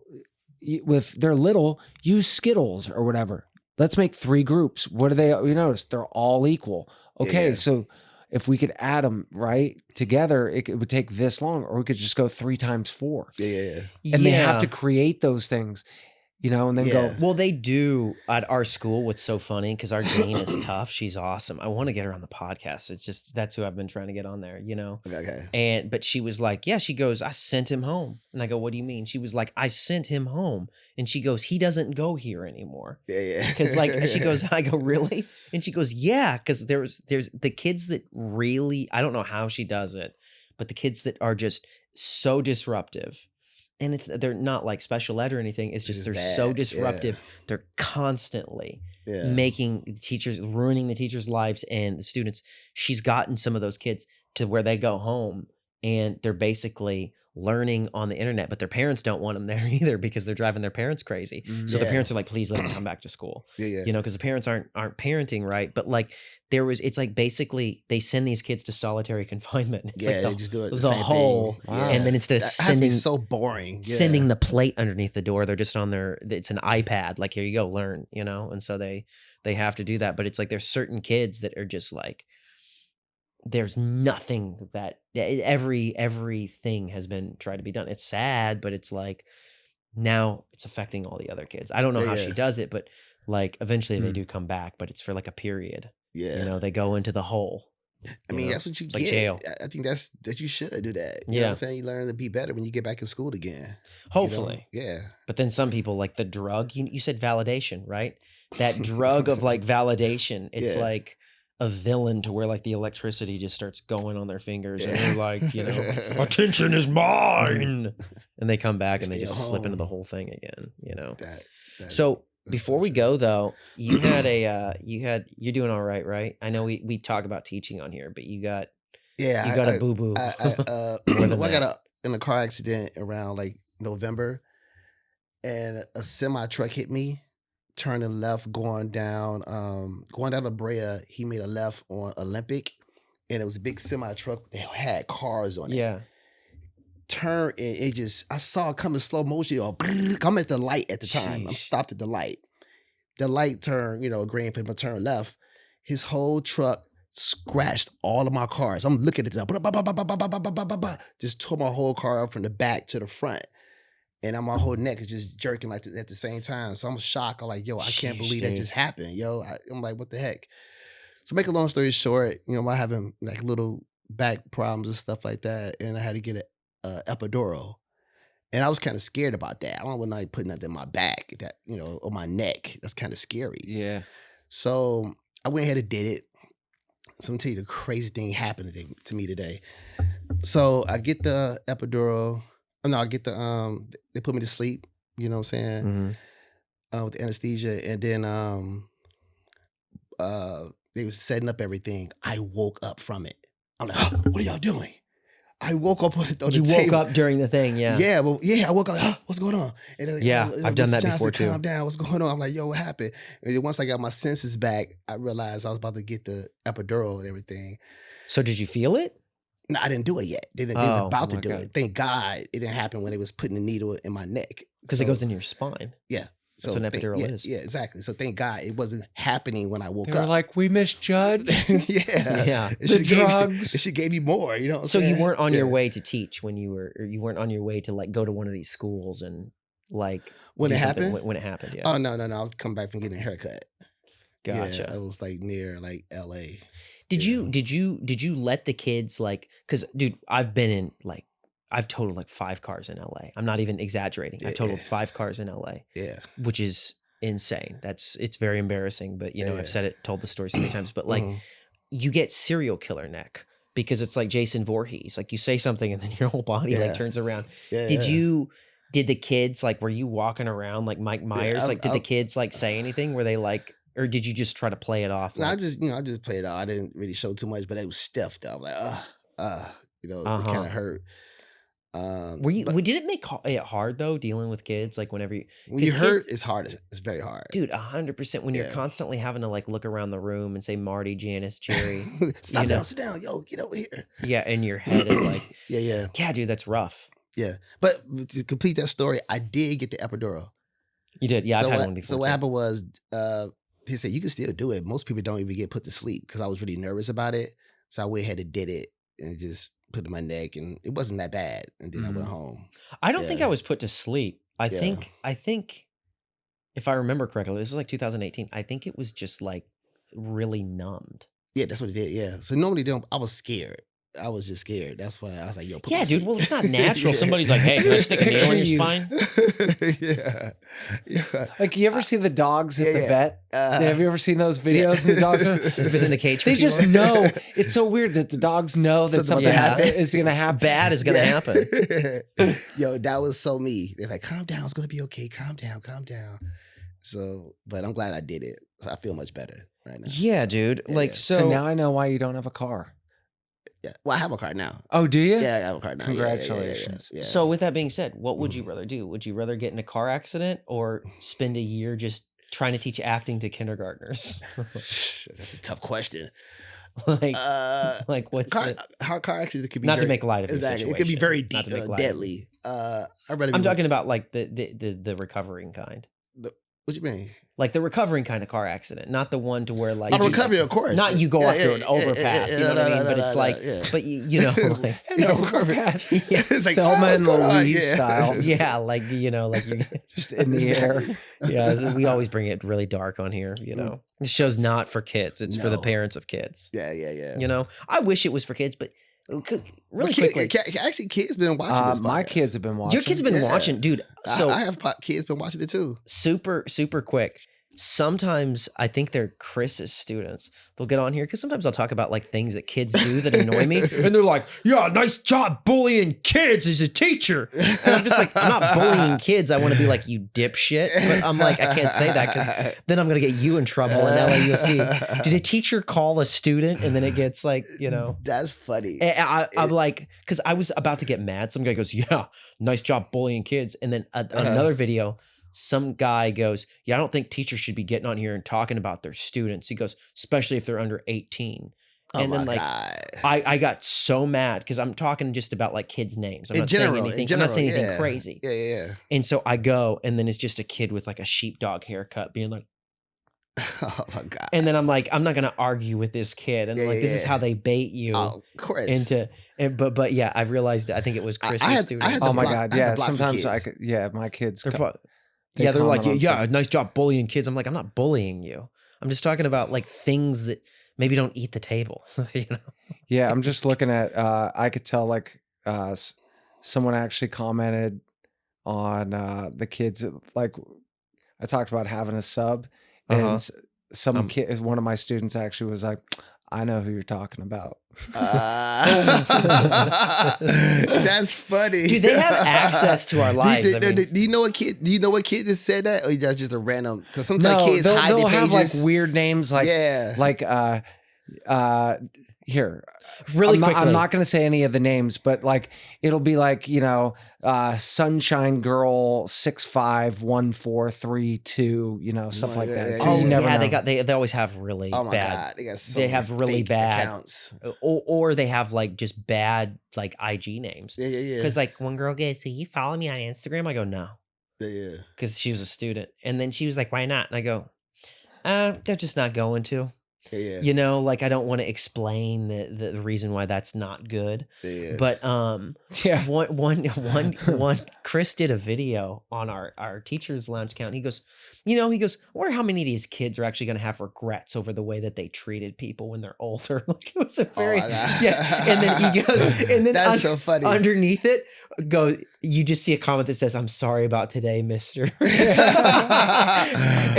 Speaker 3: if they're little, use Skittles or whatever. Let's make 3 groups. What do they, notice? They're all equal. Okay, so if we could add them together, it would take this long, or we could just go 3 times 4.
Speaker 2: Yeah.
Speaker 3: And they have to create those things, and then go.
Speaker 1: Well, they do at our school. What's so funny, because our Jane is tough. She's awesome. I want to get her on the podcast. It's just, that's who I've been trying to get on there,
Speaker 2: Okay.
Speaker 1: But she was like, yeah, she goes, I sent him home. And I go, what do you mean? She was like, I sent him home. And she goes, he doesn't go here anymore.
Speaker 2: Yeah.
Speaker 1: Because she goes, I go, really? And she goes, yeah, because there's the kids that really, I don't know how she does it, but the kids that are just so disruptive. And they're not like special ed or anything. It's just they're bad. So disruptive. Yeah. They're constantly making the teachers, ruining the teachers' lives and the students. She's gotten some of those kids to where they go home and they're basically learning on the internet, but their parents don't want them there either because they're driving their parents crazy. So the parents are like, please let them come back to school. Because the parents aren't parenting right. But like it's like basically they send these kids to solitary confinement. It's like
Speaker 2: they just do it
Speaker 1: the whole thing. And then instead of sending,
Speaker 2: so boring,
Speaker 1: sending the plate underneath the door, they're just on it's an iPad. Like, here you go, learn, and so they have to do that. But it's like there's certain kids that are just like there's nothing that everything has been tried to be done. It's sad, but it's like now it's affecting all the other kids. I don't know how she
Speaker 2: Yeah.
Speaker 1: does it, but like eventually they
Speaker 3: Mm.
Speaker 1: do come back, but it's for like a period.
Speaker 2: Yeah.
Speaker 1: You know, they go into the hole.
Speaker 2: I mean,
Speaker 1: know?
Speaker 2: that's what you
Speaker 1: It's like
Speaker 2: get.
Speaker 1: jail.
Speaker 2: I think that you should do that. You know what
Speaker 1: Yeah.
Speaker 2: I'm saying? You learn to be better when you get back in school again. you know?
Speaker 1: Hopefully.
Speaker 2: Yeah.
Speaker 1: But then some people like the drug, you said validation, right? That drug of like validation, it's
Speaker 2: Yeah.
Speaker 1: like a villain to where like the electricity just starts going on their fingers and they're like, you know, attention is mine. And they come back and they
Speaker 2: Stay
Speaker 1: just
Speaker 2: at
Speaker 1: slip into the
Speaker 2: home.
Speaker 1: whole thing again, you know.
Speaker 2: That-
Speaker 1: So
Speaker 2: that's
Speaker 1: before
Speaker 2: so
Speaker 1: we
Speaker 2: true.
Speaker 1: go though, you had you're doing all right? I know we talk about teaching on here, but you got
Speaker 2: Yeah,
Speaker 1: a boo boo.
Speaker 2: I
Speaker 1: More than
Speaker 2: well, I
Speaker 1: that.
Speaker 2: got in a car accident around like November, and a semi truck hit me, turning left, going down La Brea. He made a left on Olympic, and it was a big semi truck that had cars on it.
Speaker 1: Yeah.
Speaker 2: Turn and it just I saw it come in slow motion. I'm at the light at the time. I'm
Speaker 1: Sheesh.
Speaker 2: stopped at the light. The light turned, green for him to turn left. His whole truck scratched all of my cars. I'm looking at it, just tore my whole car up from the back to the front. And my whole neck is just jerking like at the same time. So I'm shocked. I'm like, yo, I can't
Speaker 1: Sheesh,
Speaker 2: believe that
Speaker 1: dude.
Speaker 2: just happened. Yo, I'm like, what the heck? So make a long story short, I'm having like little back problems and stuff like that. And I had to get an epidural. And I was kind of scared about that. I don't want to put nothing in my back, that or my neck. That's kind of scary.
Speaker 3: Yeah.
Speaker 2: So I went ahead and did it. So I'm gonna tell you the crazy thing happened to me today. So I get the epidural. Oh, no, I get the they put me to sleep. You know what I'm saying?
Speaker 1: Mhm.
Speaker 2: With the anesthesia, and then they was setting up everything. I woke up from it. I'm like, what are y'all doing? I woke up on the
Speaker 1: You woke
Speaker 2: table.
Speaker 1: up during the thing, yeah.
Speaker 2: Yeah, I woke up. What's going on? And they're like,
Speaker 1: Yeah, I've done
Speaker 2: Mr.
Speaker 1: that
Speaker 2: Johnson,
Speaker 1: before, too.
Speaker 2: Calm down. What's going on? I'm like, yo, what happened? And then once I got my senses back, I realized I was about to get the epidural and everything.
Speaker 1: So did you feel it?
Speaker 2: No, I didn't do it yet. They was
Speaker 1: Oh,
Speaker 2: about
Speaker 3: oh
Speaker 2: to
Speaker 3: my
Speaker 2: do
Speaker 3: God.
Speaker 2: it. Thank God it didn't happen when they was putting the needle in my neck.
Speaker 1: Because it goes in your spine.
Speaker 2: Yeah.
Speaker 1: That's what an epidural
Speaker 2: yeah,
Speaker 1: is.
Speaker 2: Yeah, exactly. So thank God it wasn't happening when I woke
Speaker 3: They were
Speaker 2: up.
Speaker 3: like, we misjudged.
Speaker 2: yeah.
Speaker 1: Yeah.
Speaker 2: It
Speaker 3: The
Speaker 2: should've gave me-
Speaker 3: drugs.
Speaker 2: It should gave me more, you know what I'm
Speaker 1: So you
Speaker 2: saying?
Speaker 1: weren't on your
Speaker 2: Yeah.
Speaker 1: way to teach when you weren't on your way to like go to one of these schools and like
Speaker 2: When
Speaker 1: do
Speaker 2: it
Speaker 1: something
Speaker 2: happened?
Speaker 1: when it happened, yeah.
Speaker 2: Oh, no. I was coming back from getting a haircut.
Speaker 1: Gotcha.
Speaker 2: Yeah, it was like near like LA.
Speaker 1: Did
Speaker 2: yeah.
Speaker 1: you let the kids like, because dude, I've totaled like 5 cars in LA. I'm not even exaggerating. I totaled
Speaker 2: Yeah.
Speaker 1: 5 cars in LA,
Speaker 2: Yeah.
Speaker 1: which is insane. It's very embarrassing, but
Speaker 2: Yeah.
Speaker 1: I've told the story so many times, but like
Speaker 2: Mhm.
Speaker 1: you get serial killer neck because it's like Jason Voorhees. Like you say something and then your whole body
Speaker 2: Yeah.
Speaker 1: like turns around.
Speaker 2: Yeah.
Speaker 1: Did the kids like, were you walking around like Mike Myers? Like did the kids like say anything? Were they like, or did you just try to play it off?
Speaker 2: No, I
Speaker 1: Like,
Speaker 2: just played it out. I didn't really show too much, but it was stiff though. I'm like, it
Speaker 1: Uh-huh.
Speaker 2: kind of hurt.
Speaker 1: were you?
Speaker 2: but
Speaker 1: Did it make it hard though dealing with kids? Like whenever you,
Speaker 2: when you
Speaker 1: 'cause
Speaker 2: hurt,
Speaker 1: kids-
Speaker 2: it's hard. It's very hard.
Speaker 1: dude, 100%. When you're
Speaker 2: Yeah.
Speaker 1: constantly having to like look around the room and say Marty, Janice, Jerry,
Speaker 2: Stop
Speaker 1: you
Speaker 2: down,
Speaker 1: know.
Speaker 2: sit down, yo, get over here.
Speaker 1: yeah, and your head is like,
Speaker 2: Yeah.
Speaker 1: yeah, dude, that's rough.
Speaker 2: But to complete that story, I did get the epidural.
Speaker 1: You did, yeah.
Speaker 2: so
Speaker 1: I've had
Speaker 2: what,
Speaker 1: one before.
Speaker 2: So what
Speaker 1: too.
Speaker 2: happened was, he said you can still do it. Most people don't even get put to sleep because I was really nervous about it. So I went ahead and did it and just put it in my neck, and it wasn't that bad. And then I went
Speaker 3: Mhm.
Speaker 2: home.
Speaker 1: I don't think
Speaker 2: Yeah.
Speaker 1: I was put to sleep. I
Speaker 2: Yeah.
Speaker 1: think if I remember correctly, this is like 2018. I think it was just like really numbed.
Speaker 2: Yeah, that's what it did. Yeah. So normally I was scared. I was just scared. That's why I was like, yo, put me
Speaker 1: Yeah,
Speaker 2: to
Speaker 1: dude.
Speaker 2: sleep.
Speaker 1: Well, it's not natural.
Speaker 2: Yeah.
Speaker 1: Somebody's like, hey, can I
Speaker 3: Just
Speaker 1: stick a needle in your
Speaker 3: picture
Speaker 1: spine?
Speaker 2: yeah.
Speaker 3: Like, you ever see the dogs at the
Speaker 2: yeah.
Speaker 3: vet? Have you ever seen those
Speaker 2: yeah.
Speaker 3: videos? And the dogs are.
Speaker 1: You've been in the cage for
Speaker 3: They
Speaker 1: too
Speaker 3: just
Speaker 1: long?
Speaker 3: know. It's so weird that the dogs know that
Speaker 2: Something
Speaker 3: something
Speaker 1: about to
Speaker 2: happen.
Speaker 3: is going to happen.
Speaker 1: Bad is gonna
Speaker 2: Yeah.
Speaker 1: happen.
Speaker 2: Yo, that was so me. They're like, calm down. It's going to be okay. Calm down. So, but I'm glad I did it. I feel much better right now.
Speaker 1: Yeah, dude.
Speaker 2: Yeah,
Speaker 1: Like
Speaker 2: yeah.
Speaker 3: So now I know why you don't have a car.
Speaker 2: Yeah. Well, I have a car now.
Speaker 3: Oh, do you?
Speaker 2: Yeah, I have a car now. Yeah, yeah, yeah, yeah,
Speaker 3: Congratulations.
Speaker 2: Yeah.
Speaker 1: So with that being said, what would you
Speaker 2: Mhm.
Speaker 1: rather do? Would you rather get in a car accident or spend a year just trying to teach acting to kindergartners?
Speaker 2: That's a tough question.
Speaker 1: like,
Speaker 2: Like
Speaker 1: what's the,
Speaker 2: car accidents could be
Speaker 1: not to
Speaker 2: very,
Speaker 1: make light of your
Speaker 2: exactly.
Speaker 1: situation.
Speaker 2: It could be very
Speaker 1: Not
Speaker 2: deep,
Speaker 1: to make light of it.
Speaker 2: deadly. I'd rather
Speaker 1: I'm
Speaker 2: be
Speaker 1: talking about like the recovering kind.
Speaker 2: What you mean?
Speaker 1: Like the recovering kind of car accident, not the one to where like
Speaker 2: On
Speaker 1: you,
Speaker 2: recovery, of course.
Speaker 1: not you go
Speaker 2: Yeah,
Speaker 1: off to
Speaker 2: yeah,
Speaker 1: an
Speaker 2: yeah,
Speaker 1: overpass.
Speaker 2: yeah,
Speaker 1: You know
Speaker 2: no,
Speaker 1: what I
Speaker 2: no,
Speaker 1: mean?
Speaker 2: no,
Speaker 1: But
Speaker 2: no,
Speaker 1: it's
Speaker 2: no,
Speaker 1: like,
Speaker 2: yeah.
Speaker 1: but you know, like,
Speaker 2: You know, recovery.
Speaker 1: yeah,
Speaker 2: It's like,
Speaker 3: Thelma
Speaker 2: what's
Speaker 3: and
Speaker 2: going on?
Speaker 3: Louise
Speaker 2: Yeah.
Speaker 3: style.
Speaker 1: yeah, like you know, like you,
Speaker 3: Just in the air.
Speaker 1: yeah. So we always bring it really dark on here. You know, this show's not for kids; it's for the
Speaker 2: No.
Speaker 1: parents of kids.
Speaker 2: Yeah, yeah, yeah.
Speaker 1: You know, I wish it was for kids, but really
Speaker 2: But
Speaker 1: quickly,
Speaker 2: actually, kids been watching this.
Speaker 3: My
Speaker 2: podcast.
Speaker 3: kids have been watching.
Speaker 1: your kids have been
Speaker 2: Yeah.
Speaker 1: watching, dude. So
Speaker 2: I have kids been watching it too.
Speaker 1: super quick. Sometimes I think they're Chris's students. They'll get on here because sometimes I'll talk about like things that kids do that annoy me, and they're like, "Yeah, nice job bullying kids as a teacher." And I'm just like, I'm not bullying kids. I want to be like, you dipshit, but I'm like, I can't say that because then I'm gonna get you in trouble in LAUSD. Did a teacher call a student, and then it gets like, you know.
Speaker 2: That's funny.
Speaker 1: And I'm like, because I was about to get mad. Some guy goes, "Yeah, nice job bullying kids," and then another video. Some guy goes, "Yeah, I don't think teachers should be getting on here and talking about their students." He goes, "Especially if they're under 18."
Speaker 2: Oh
Speaker 1: And
Speaker 2: my
Speaker 1: then like
Speaker 2: God.
Speaker 1: I got so mad because I'm talking just about like kids' names. I'm
Speaker 2: In
Speaker 1: not
Speaker 2: general,
Speaker 1: saying
Speaker 2: in
Speaker 1: anything. I'm not saying
Speaker 2: general,
Speaker 1: anything
Speaker 2: yeah.
Speaker 1: crazy.
Speaker 2: Yeah, yeah,
Speaker 1: And so I go, and then it's just a kid with like a sheepdog haircut being like,
Speaker 2: yeah. Oh my God.
Speaker 1: and then I'm like, I'm not gonna argue with this kid. And
Speaker 2: Yeah,
Speaker 1: like, this is
Speaker 2: yeah.
Speaker 1: how they bait you
Speaker 2: Oh, Chris.
Speaker 1: into but yeah, I realized I think it was Chris's
Speaker 2: I
Speaker 1: student.
Speaker 2: had to
Speaker 3: Oh my
Speaker 2: block-
Speaker 3: God.
Speaker 2: I had
Speaker 3: Yeah.
Speaker 2: to block some
Speaker 3: Sometimes
Speaker 2: kids.
Speaker 3: my kids.
Speaker 1: They're
Speaker 3: they
Speaker 1: they're like,
Speaker 3: comment on
Speaker 1: yeah,
Speaker 3: stuff.
Speaker 1: nice job bullying kids. I'm like, I'm not bullying you. I'm just talking about like things that maybe don't eat the table. You know?
Speaker 3: Yeah, I'm just looking at. I could tell like someone actually commented on the kids. Like I talked about having a sub, and
Speaker 1: Uh-huh.
Speaker 3: some kid, one of my students actually was like, "I know who you're talking about."
Speaker 2: That's funny.
Speaker 1: Dude, they have access to our lives.
Speaker 2: Do,
Speaker 1: I mean,
Speaker 2: do you know what kid? Do you know what kid just said that, or that's just a random? Because sometimes
Speaker 3: No,
Speaker 2: kids hide
Speaker 3: they'll
Speaker 2: their
Speaker 3: have like
Speaker 2: pages.
Speaker 3: weird names, like
Speaker 2: yeah.
Speaker 3: here.
Speaker 1: really
Speaker 3: I'm not,
Speaker 1: quickly.
Speaker 3: I'm not going to say any of the names, but like it'll be like, you know, Sunshine Girl 651432, you know, stuff like that.
Speaker 2: Yeah,
Speaker 3: So
Speaker 1: Oh
Speaker 3: you never
Speaker 1: yeah,
Speaker 3: know.
Speaker 1: they always have really
Speaker 2: Oh my
Speaker 1: bad,
Speaker 2: God, they got so
Speaker 1: they
Speaker 2: many
Speaker 1: have really
Speaker 2: fake
Speaker 1: bad-
Speaker 2: accounts.
Speaker 1: or they have like just bad like IG names.
Speaker 2: Yeah, yeah, yeah.
Speaker 1: Because like one girl goes, "So you follow me on Instagram?" I go, "No,"
Speaker 2: yeah, yeah.
Speaker 1: because she was a student, and then she was like, "Why not?" And I go, "They're just not going to."
Speaker 2: Yeah, yeah.
Speaker 1: You know, like I don't want to explain the reason why that's not good.
Speaker 2: Yeah.
Speaker 1: But
Speaker 3: Yeah.
Speaker 1: one Chris did a video on our teachers lounge account. He goes, I wonder how many of these kids are actually going to have regrets over the way that they treated people when they're older. Like it was a very
Speaker 2: my God.
Speaker 1: yeah. And then he goes, and then
Speaker 2: That's so funny.
Speaker 1: underneath it you just see a comment that says, "I'm sorry about today, mister."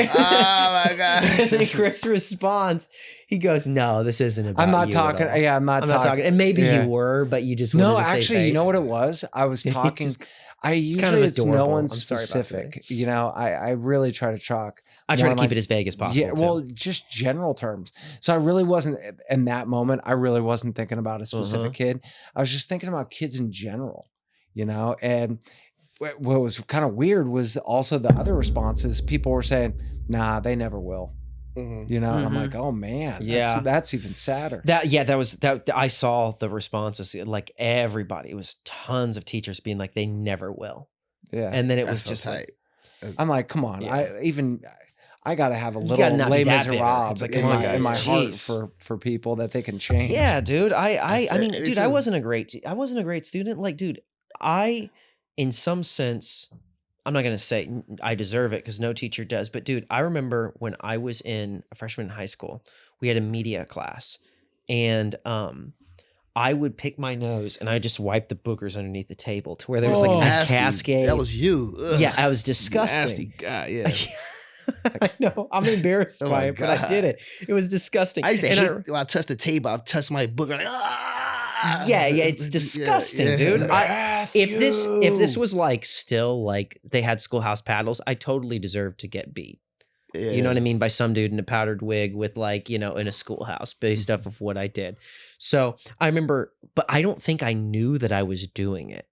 Speaker 2: Oh my God.
Speaker 1: And then Chris responds, he goes, "No, this isn't about
Speaker 3: I'm not
Speaker 1: you at
Speaker 3: talking.
Speaker 1: all."
Speaker 3: Yeah, I'm not
Speaker 1: I'm not talking. And maybe
Speaker 3: yeah.
Speaker 1: you were, but you just
Speaker 3: No,
Speaker 1: wanted to save
Speaker 3: actually, you know
Speaker 1: face.
Speaker 3: what it was? I was talking.
Speaker 1: Just-
Speaker 3: I usually
Speaker 1: kind of
Speaker 3: it's no
Speaker 1: adorable.
Speaker 3: one
Speaker 1: I'm sorry about
Speaker 3: specific. You know, I really try to chalk.
Speaker 1: I try
Speaker 3: more
Speaker 1: to keep
Speaker 3: like-
Speaker 1: it as vague as possible.
Speaker 3: Yeah, well, just general terms. So I really wasn't in that moment. I really wasn't thinking about a specific kid. I was just thinking about kids in general. You know, and what was kind of weird was also the other responses. People were saying, "Nah, they never will."
Speaker 2: Mhm.
Speaker 3: You know, and I'm
Speaker 1: Mhm.
Speaker 3: like, "Oh man,
Speaker 1: Yeah.
Speaker 3: that's even sadder."
Speaker 1: that was I saw the responses, like everybody. It was tons of teachers being like, "They never will,"
Speaker 3: Yeah,
Speaker 1: and then it was
Speaker 2: That's so
Speaker 1: just like,
Speaker 2: tight.
Speaker 3: I'm like, come on,
Speaker 1: Yeah.
Speaker 3: I got to have a
Speaker 1: You
Speaker 3: little
Speaker 1: gotta not be
Speaker 3: Les
Speaker 1: that bitter.
Speaker 3: Miserables
Speaker 1: It's like,
Speaker 3: in,
Speaker 1: come on,
Speaker 3: in my
Speaker 1: guys,
Speaker 3: heart
Speaker 1: jeez.
Speaker 3: for people that they can change.
Speaker 1: yeah, dude. I
Speaker 2: That's
Speaker 1: mean,
Speaker 2: fair.
Speaker 1: dude,
Speaker 2: Me
Speaker 1: I
Speaker 2: too.
Speaker 1: wasn't a great student. Like, dude, I, in some sense, I'm not gonna say I deserve it because no teacher does. But dude, I remember when I was a freshman in high school, we had a media class, and I would pick my nose and I just wipe the boogers underneath the table to where there was like a
Speaker 2: Nasty.
Speaker 1: cascade.
Speaker 2: That was you. Ugh.
Speaker 1: yeah, I was disgusting.
Speaker 2: Nasty God. Yeah.
Speaker 1: I know. I'm embarrassed
Speaker 2: Oh
Speaker 1: by
Speaker 2: my
Speaker 1: it, but I
Speaker 2: God.
Speaker 1: did it. It was disgusting.
Speaker 2: I used to
Speaker 1: And
Speaker 2: hate when I touched the table. I touched my booger. Like,
Speaker 1: yeah, it's disgusting, dude. If this was like still like they had schoolhouse paddles, I totally deserved to get beat. You know what I mean? By some dude in a powdered wig with like, in a schoolhouse based off of what I did. So I remember, but I don't think I knew that I was doing it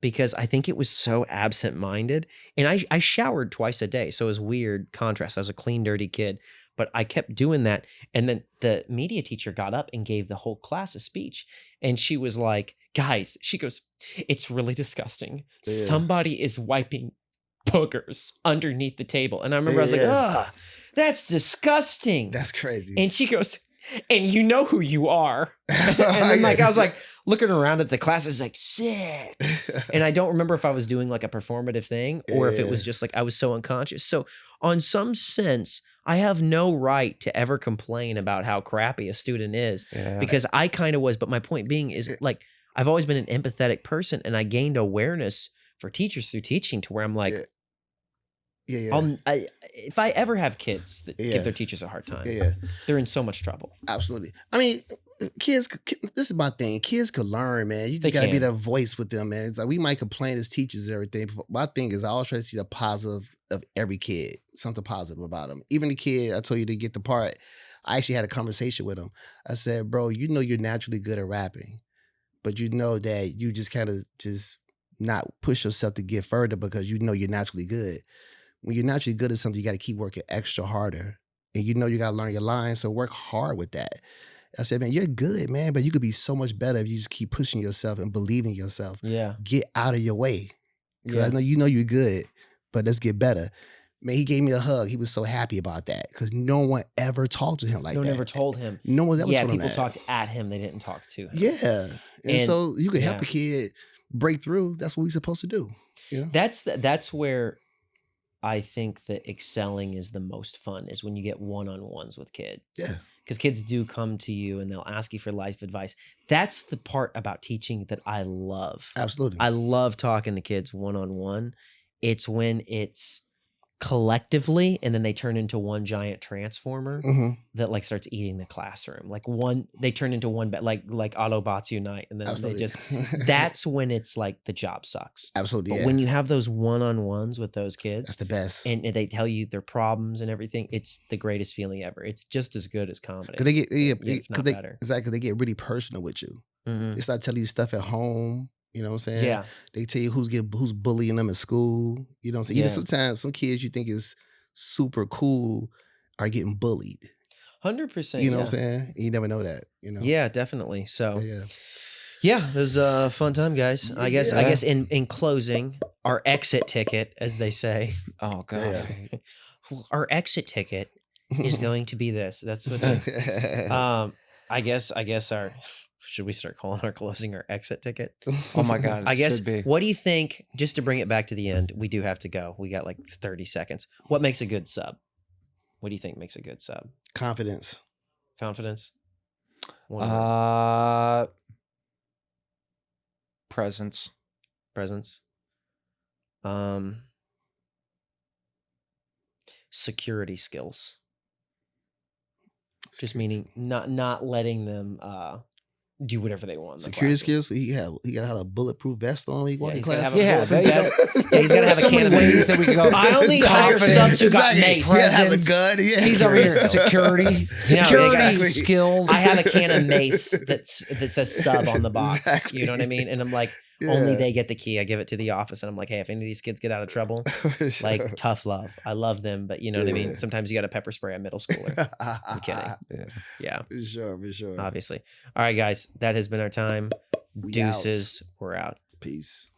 Speaker 1: because I think it was so absent-minded. And I showered twice a day. So it was weird contrast. I was a clean, dirty kid, but I kept doing that. And then the media teacher got up and gave the whole class a speech. And she was like, "Guys," she goes, "it's really disgusting.
Speaker 2: Yeah.
Speaker 1: Somebody is wiping boogers underneath the table. And I remember I was like, ugh, that's disgusting.
Speaker 2: That's crazy.
Speaker 1: And she goes, and you know who you are. And then like, I was like looking around at the class, I was like, sick. And I don't remember if I was doing like a performative thing or if it was just like, I was so unconscious. So on some sense, I have no right to ever complain about how crappy a student is because I kind of was. But my point being is like, I've always been an empathetic person and I gained awareness for teachers through teaching to where I'm like, if I ever have kids that give their teachers a hard time, they're in so much trouble.
Speaker 2: Absolutely. I mean, kids, this is my thing. Kids could learn, man. You just got to be that voice with them, man. It's like we might complain as teachers and everything. But my thing is I always try to see the positive of every kid, something positive about them. Even the kid I told you to get the part, I actually had a conversation with him. I said, bro, you know you're naturally good at rapping, but you know that you just kind of just not push yourself to get further because you know you're naturally good. When you're naturally good at something, you got to keep working extra harder. And you know you got to learn your lines, so work hard with that. I said, man, you're good, man, but you could be so much better if you just keep pushing yourself and believing in yourself.
Speaker 1: Yeah.
Speaker 2: Get out of your way. Because I know you know you're good, but let's get better. Man, he gave me a hug. He was so happy about that because no one ever talked to him like that.
Speaker 1: No one ever told him.
Speaker 2: No one ever told him that.
Speaker 1: Yeah, people talked at him. They didn't talk to him.
Speaker 2: Yeah. And so you can help a kid break through. That's what we're supposed to do. You know?
Speaker 1: That's where I think that excelling is the most fun is when you get one-on-ones with kids.
Speaker 2: Yeah.
Speaker 1: Because kids do come to you and they'll ask you for life advice. That's the part about teaching that I love.
Speaker 2: Absolutely.
Speaker 1: I love talking to kids one-on-one. It's when it's collectively and then they turn into one giant transformer that like starts eating the classroom. Like they turn into one, like Autobots unite. And then
Speaker 2: Absolutely.
Speaker 1: that's when it's like the job sucks.
Speaker 2: Absolutely.
Speaker 1: But when you have those one-on-ones with those kids,
Speaker 2: that's the best.
Speaker 1: And they tell you their problems and everything, it's the greatest feeling ever. It's just as good as comedy.
Speaker 2: Because they get,
Speaker 1: if not better.
Speaker 2: Exactly. They get really personal with you. They start telling you stuff at home. You know what I'm saying?
Speaker 1: Yeah.
Speaker 2: They tell you who's bullying them in school. You know what I'm saying?
Speaker 1: Yeah.
Speaker 2: Even sometimes some kids you think is super cool are getting bullied.
Speaker 1: 100%.
Speaker 2: You know what I'm saying? You never know that. You know?
Speaker 1: Yeah, definitely. So
Speaker 2: yeah,
Speaker 1: it was a fun time, guys. I guess in closing, our exit ticket, as they say.
Speaker 3: Oh God.
Speaker 1: Our exit ticket is going to be this. That's what I guess our should we start calling our closing our exit ticket?
Speaker 3: Oh my God.
Speaker 1: I guess, what do you think, just to bring it back to the end, we do have to go. We got like 30 seconds. What makes a good sub? What do you think makes a good sub?
Speaker 2: Confidence.
Speaker 1: Confidence?
Speaker 3: Presence.
Speaker 1: Presence. Security skills. Just meaning not letting them do whatever they want.
Speaker 2: Security skills. He got to have a bulletproof vest on when he walk in class.
Speaker 1: He's got to have a can of ways that we can go. I only hire subs who got mace.
Speaker 2: Have a gun. Yeah.
Speaker 3: He's over here. Security skills.
Speaker 1: I have a can of mace that says sub on the box. Exactly. You know what I mean? And I'm like, only they get the key. I give it to the office and I'm like, hey, if any of these kids get out of trouble, like tough love. I love them, but you know what I mean? Sometimes you got to pepper spray a middle schooler. I'm kidding. Yeah.
Speaker 2: For sure.
Speaker 1: Obviously. All right, guys. That has been our time. Deuces. We're out.
Speaker 2: Peace.